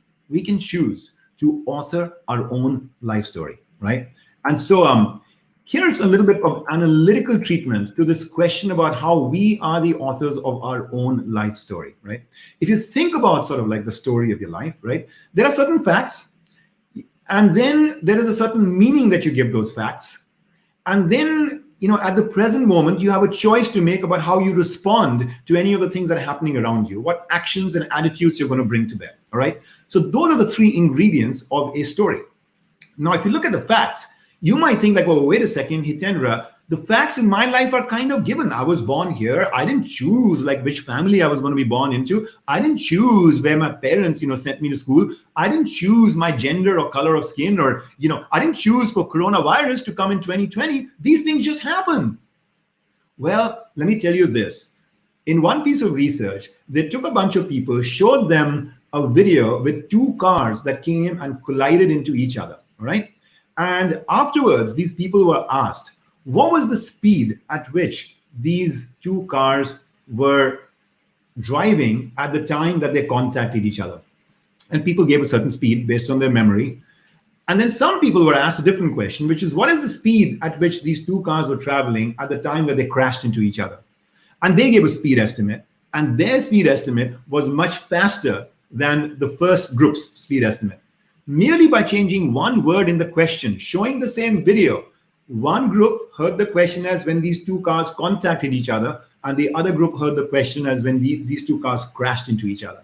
to author our own life story, right? And so here's a little bit of analytical treatment to this question about how we are the authors of our own life story, right? If you think about sort of like the story of your life, right, there are certain facts, and then there is a certain meaning that you give those facts. And then, at the present moment, you have a choice to make about how you respond to any of the things that are happening around you, what actions and attitudes you're going to bring to bear, all right? So those are the three ingredients of a story. Now, if you look at the facts, you might think like, well, wait a second, Hitendra, the facts in my life are kind of given. I was born here. I didn't choose like which family I was going to be born into. I didn't choose where my parents, sent me to school. I didn't choose my gender or color of skin, or, I didn't choose for coronavirus to come in 2020. These things just happen. Well, let me tell you this. In one piece of research, they took a bunch of people, showed them a video with two cars that came and collided into each other, all right? And afterwards, these people were asked, what was the speed at which these two cars were driving at the time that they contacted each other? And people gave a certain speed based on their memory. And then some people were asked a different question, which is, what is the speed at which these two cars were traveling at the time that they crashed into each other? And they gave a speed estimate, and their speed estimate was much faster than the first group's speed estimate. Merely by changing one word in the question, showing the same video, One group heard the question as when these two cars contacted each other, and the other group heard the question as when these two cars crashed into each other.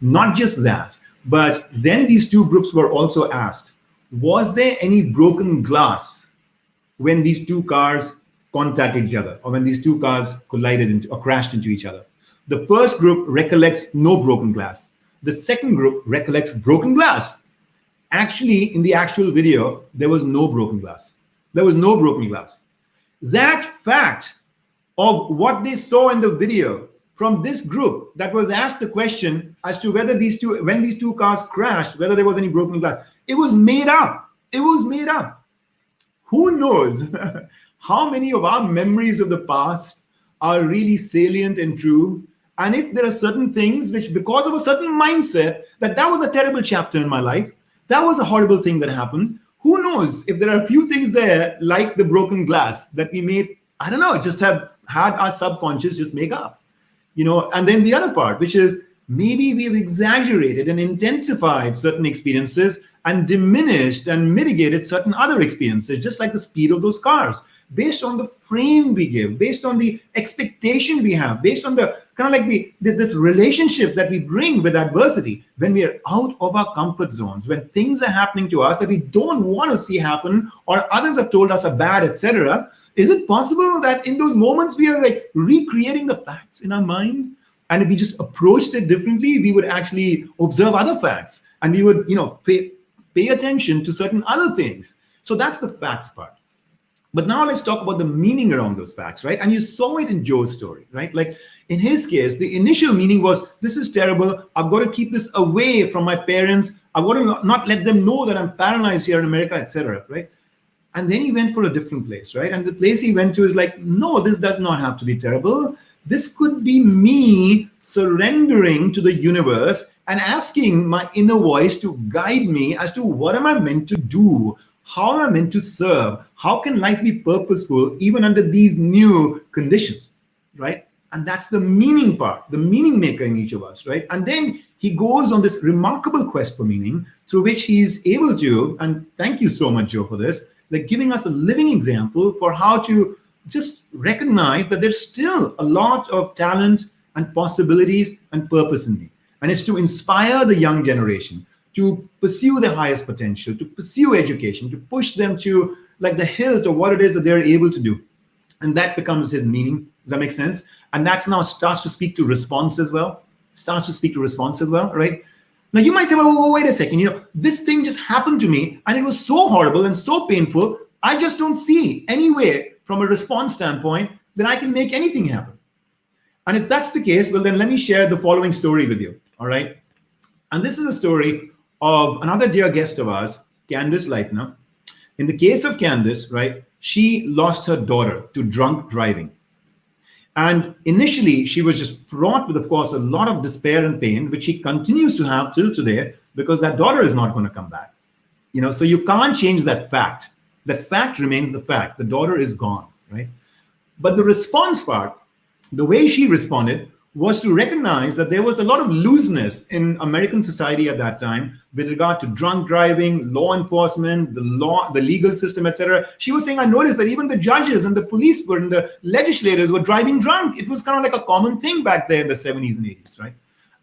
Not just that, but then these two groups were also asked, was there any broken glass when these two cars contacted each other, or when these two cars collided into or crashed into each other? The first group recollects no broken glass. The second group recollects broken glass. Actually, in the actual video, there was no broken glass. There was no broken glass. That fact of what they saw in the video from this group that was asked the question as to whether when these two cars crashed, whether there was any broken glass, it was made up. It was made up. Who knows how many of our memories of the past are really salient and true? And if there are certain things which, because of a certain mindset, that was a terrible chapter in my life, that was a horrible thing that happened, who knows if there are a few things there like the broken glass that we may, I don't know, just have had our subconscious just make up, and then the other part, which is maybe we've exaggerated and intensified certain experiences and diminished and mitigated certain other experiences, just like the speed of those cars, based on the frame we give, based on the expectation we have, based on the kind of like this relationship that we bring with adversity. When we are out of our comfort zones, when things are happening to us that we don't want to see happen, or others have told us are bad, etc., is it possible that in those moments we are like recreating the facts in our mind? And if we just approached it differently, we would actually observe other facts, and we would, pay attention to certain other things. So that's the facts part. But now let's talk about the meaning around those facts, right? And you saw it in Joe's story, right? Like in his case, the initial meaning was, this is terrible. I've got to keep this away from my parents. I've got to not let them know that I'm paralyzed here in America, etc., right? And then he went for a different place, right? And the place he went to is like, no, this does not have to be terrible. This could be me surrendering to the universe and asking my inner voice to guide me as to what am I meant to do? How am I meant to serve? How can life be purposeful even under these new conditions, right? And that's the meaning part, the meaning maker in each of us, right? And then he goes on this remarkable quest for meaning through which he's able to, and thank you so much, Joe, for this, like giving us a living example for how to just recognize that there's still a lot of talent and possibilities and purpose in me. And it's to inspire the young generation to pursue their highest potential, to pursue education, to push them to like the hilt of what it is that they're able to do. And that becomes his meaning. Does that make sense? And that's now starts to speak to response as well. Right? Now you might say, well, wait a second, this thing just happened to me and it was so horrible and so painful. I just don't see any way from a response standpoint that I can make anything happen. And if that's the case, well, then let me share the following story with you. All right. And this is a story of another dear guest of ours, Candice Leitner. In the case of Candice, right, she lost her daughter to drunk driving. And initially, she was just fraught with, of course, a lot of despair and pain, which she continues to have till today, because that daughter is not going to come back. So you can't change that fact. That fact remains the fact. The daughter is gone, right? But the response part, the way she responded, was to recognize that there was a lot of looseness in American society at that time with regard to drunk driving, law enforcement, the legal system, etc. She was saying, I noticed that even the judges and the police and the legislators were driving drunk. It was kind of like a common thing back there in the 70s and 80s, right?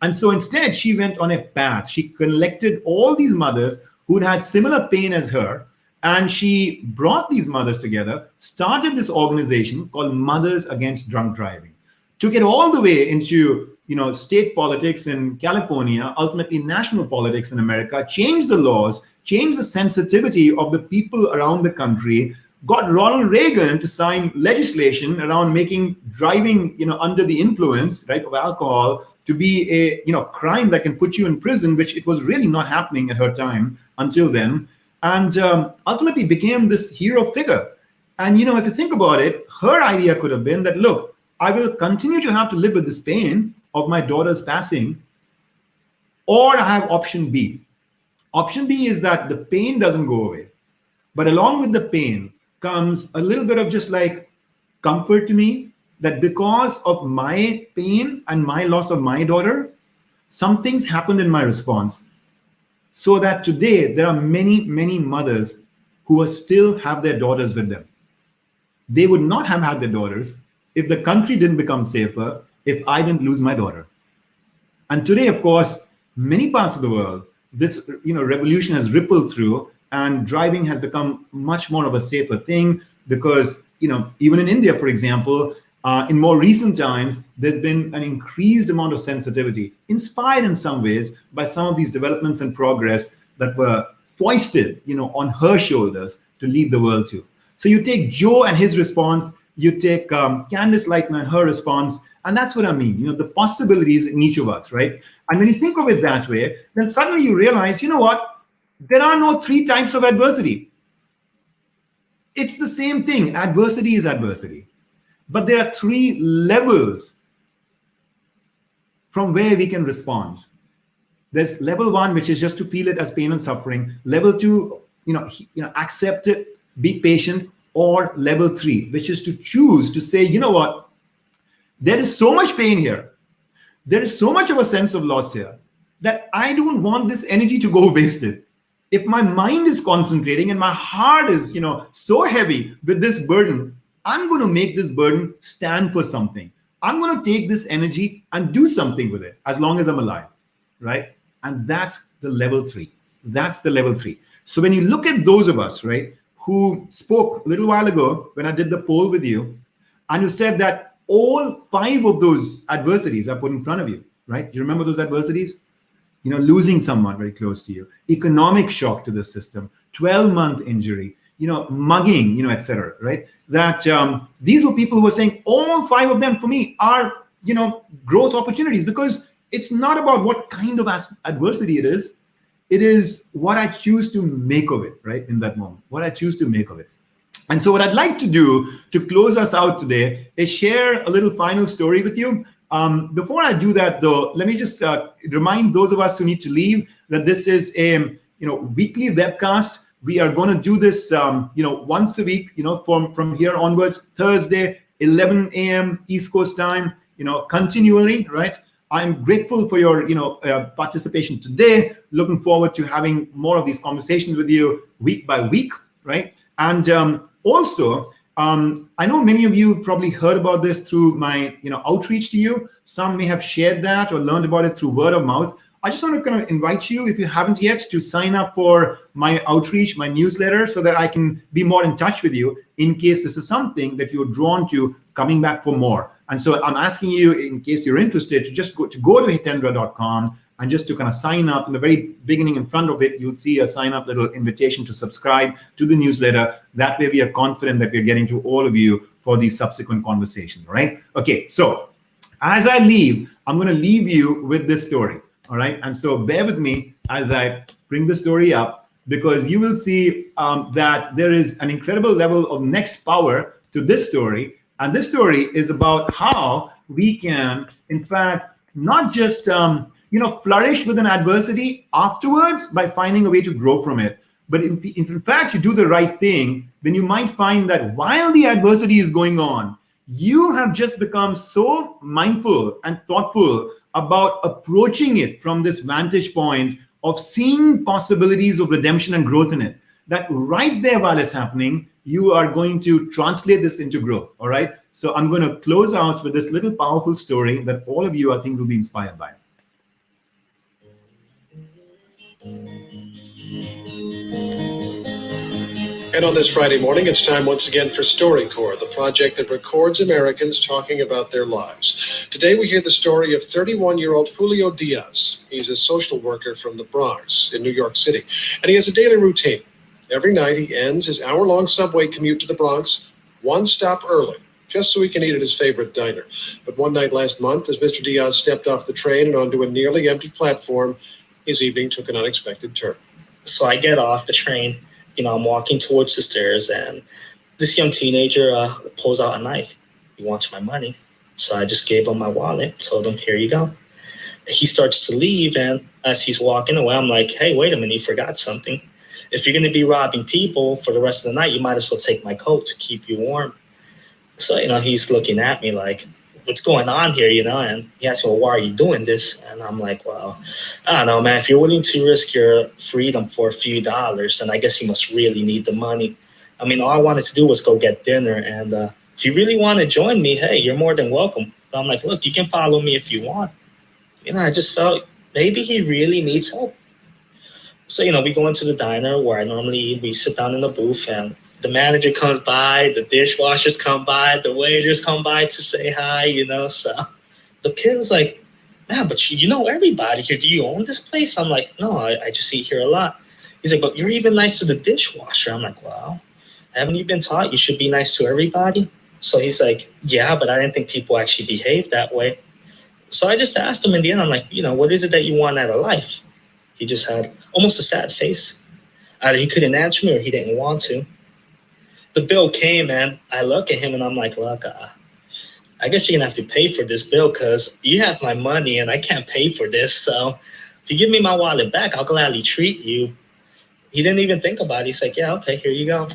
And so instead, she went on a path. She collected all these mothers who'd had similar pain as her, and she brought these mothers together, started this organization called Mothers Against Drunk Driving. Took it all the way into, state politics in California, ultimately national politics in America, changed the laws, changed the sensitivity of the people around the country, got Ronald Reagan to sign legislation around making driving, under the influence, right, of alcohol to be a, crime that can put you in prison, which it was really not happening at her time until then, and ultimately became this hero figure. And, if you think about it, her idea could have been that, look, I will continue to have to live with this pain of my daughter's passing, or I have option B. Option B is that the pain doesn't go away, but along with the pain comes a little bit of just like comfort to me that because of my pain and my loss of my daughter, some things happened in my response. So that today there are many, many mothers who still have their daughters with them. They would not have had their daughters if the country didn't become safer, if I didn't lose my daughter. And today, of course, many parts of the world, this revolution has rippled through, and driving has become much more of a safer thing because even in India, for example, in more recent times, there's been an increased amount of sensitivity, inspired in some ways by some of these developments and progress that were foisted, on her shoulders to lead the world to. So you take Joe and his response, you take Candice Lightman, her response, and that's what I mean, the possibilities in each of us, right? And when you think of it that way, then suddenly you realize, what? There are no 3 types of adversity. It's the same thing. Adversity is adversity. But there are 3 levels from where we can respond. There's level 1, which is just to feel it as pain and suffering. Level 2, accept it, be patient. Or level 3, which is to choose to say, what? There is so much pain here. There is so much of a sense of loss here that I don't want this energy to go wasted. If my mind is concentrating and my heart is, so heavy with this burden, I'm going to make this burden stand for something. I'm going to take this energy and do something with it as long as I'm alive, right? And that's the level 3. That's the level 3. So when you look at those of us, right, who spoke a little while ago when I did the poll with you, and you said that all 5 of those adversities are put in front of you, right? Do you remember those adversities? Losing someone very close to you, economic shock to the system, 12-month injury, mugging, etc., right? That these were people who were saying all 5 of them for me are, growth opportunities, because it's not about what kind of adversity it is. It is what I choose to make of it, right? In that moment, what I choose to make of it. And so what I'd like to do to close us out today is share a little final story with you. Before I do that, though, let me just remind those of us who need to leave that this is a weekly webcast. We are going to do this once a week, from here onwards, Thursday, 11 a.m. East Coast time, continually, right? I'm grateful for your participation today. Looking forward to having more of these conversations with you week by week, right? And also, I know many of you probably heard about this through my outreach to you. Some may have shared that or learned about it through word of mouth. I just want to kind of invite you, if you haven't yet, to sign up for my outreach, my newsletter, so that I can be more in touch with you in case this is something that you're drawn to coming back for more. And so I'm asking you, in case you're interested, to just go to hitendra.com and just to kind of sign up. In the very beginning, in front of it, you'll see a sign up little invitation to subscribe to the newsletter. That way we are confident that we're getting to all of you for these subsequent conversations, right? Okay, so as I leave, I'm going to leave you with this story, all right? And so bear with me as I bring the story up, because you will see that there is an incredible level of next power to this story. And this story is about how we can, in fact, not just flourish with an adversity afterwards by finding a way to grow from it. But if in fact you do the right thing, then you might find that while the adversity is going on, you have just become so mindful and thoughtful about approaching it from this vantage point of seeing possibilities of redemption and growth in it, that right there while it's happening, you are going to translate this into growth, all right? So I'm going to close out with this little powerful story that all of you, I think, will be inspired by. And on this Friday morning, it's time once again for StoryCorps, the project that records Americans talking about their lives. Today, we hear the story of 31-year-old Julio Diaz. He's a social worker from the Bronx in New York City, and he has a daily routine. Every night, he ends his hour-long subway commute to the Bronx one stop early, just so he can eat at his favorite diner. But one night last month, as Mr. Diaz stepped off the train and onto a nearly empty platform, his evening took an unexpected turn. So I get off the train, I'm walking towards the stairs, and this young teenager pulls out a knife. He wants my money. So I just gave him my wallet, told him, here you go. He starts to leave, and as he's walking away, I'm like, hey, wait a minute, you forgot something. If you're going to be robbing people for the rest of the night, you might as well take my coat to keep you warm. So, he's looking at me like, what's going on here, you know? And he asked me, well, why are you doing this? And I'm like, well, I don't know, man. If you're willing to risk your freedom for a few dollars, then I guess you must really need the money. I mean, all I wanted to do was go get dinner. And if you really want to join me, hey, you're more than welcome. But I'm like, look, you can follow me if you want. You know, I just felt maybe he really needs help. So, you know, we go into the diner where I normally eat. We sit down in the booth, and the manager comes by, the dishwashers come by, the waiters come by to say hi, you know. So the kid was like, man, but you know everybody here. Do you own this place? I'm like, no, I just eat here a lot. He's like, but you're even nice to the dishwasher. I'm like, well, haven't you been taught you should be nice to everybody? So he's like, yeah, but I didn't think people actually behave that way. So I just asked him in the end, I'm like, you know, what is it that you want out of life? He just had almost a sad face. Either he couldn't answer me or he didn't want to. The bill came, and I look at him and I'm like, look, I guess you're going to have to pay for this bill because you have my money and I can't pay for this. So if you give me my wallet back, I'll gladly treat you. He didn't even think about it. He's like, yeah, okay, here you go.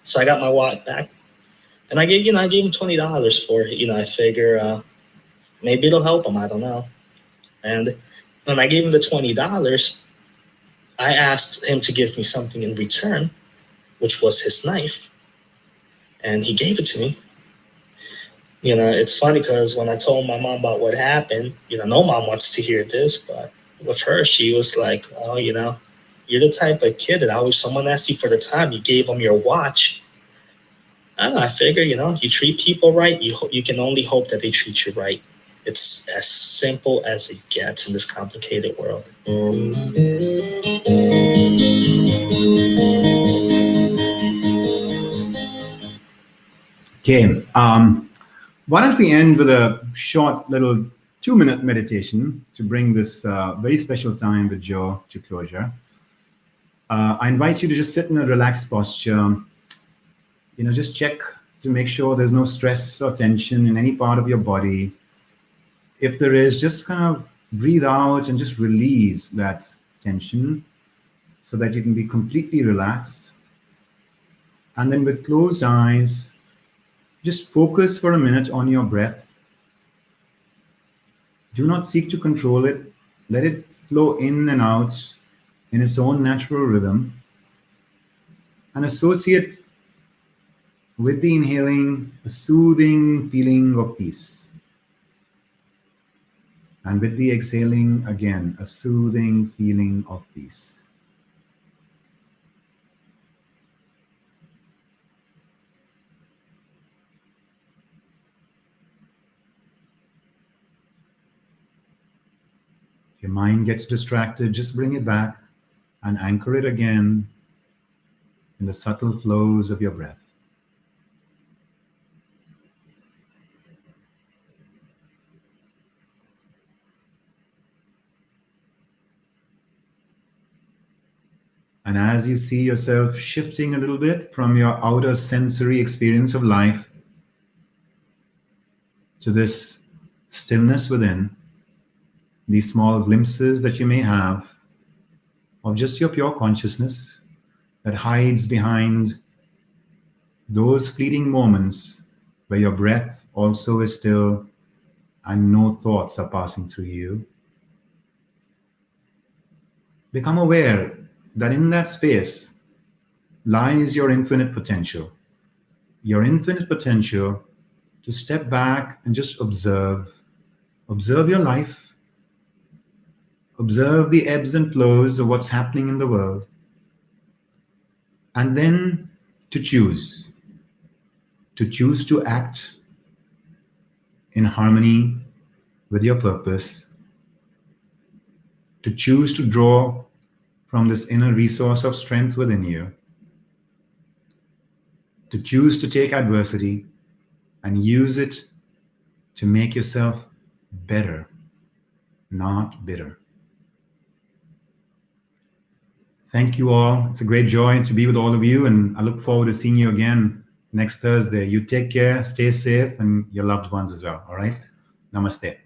So I got my wallet back. And I gave him $20 for it. You know, I figure maybe it'll help him. I don't know. And when I gave him the $20, I asked him to give me something in return, which was his knife. And he gave it to me. You know, it's funny because when I told my mom about what happened, you know, no mom wants to hear this, but with her, she was like, oh, you know, you're the type of kid that always someone asked you for the time, you gave them your watch. I don't know, I figure, you know, you treat people right, you can only hope that they treat you right. It's as simple as it gets in this complicated world. Okay, why don't we end with a short little 2-minute meditation to bring this very special time with Joe to closure. I invite you to just sit in a relaxed posture. You know, just check to make sure there's no stress or tension in any part of your body. If there is, just kind of breathe out and just release that tension so that you can be completely relaxed. And then with closed eyes, just focus for a minute on your breath. Do not seek to control it. Let it flow in and out in its own natural rhythm. And associate with the inhaling a soothing feeling of peace. And with the exhaling, again, a soothing feeling of peace. If your mind gets distracted, just bring it back and anchor it again in the subtle flows of your breath. And as you see yourself shifting a little bit from your outer sensory experience of life to this stillness within, these small glimpses that you may have of just your pure consciousness that hides behind those fleeting moments where your breath also is still and no thoughts are passing through you. Become aware that in that space lies your infinite potential. Your infinite potential to step back and just observe. Observe your life. Observe the ebbs and flows of what's happening in the world. And then to choose. To choose to act in harmony with your purpose. To choose to draw from this inner resource of strength within you, to choose to take adversity and use it to make yourself better, not bitter. Thank you all. It's a great joy to be with all of you, and I look forward to seeing you again next Thursday. You take care, stay safe, and your loved ones as well, all right? Namaste.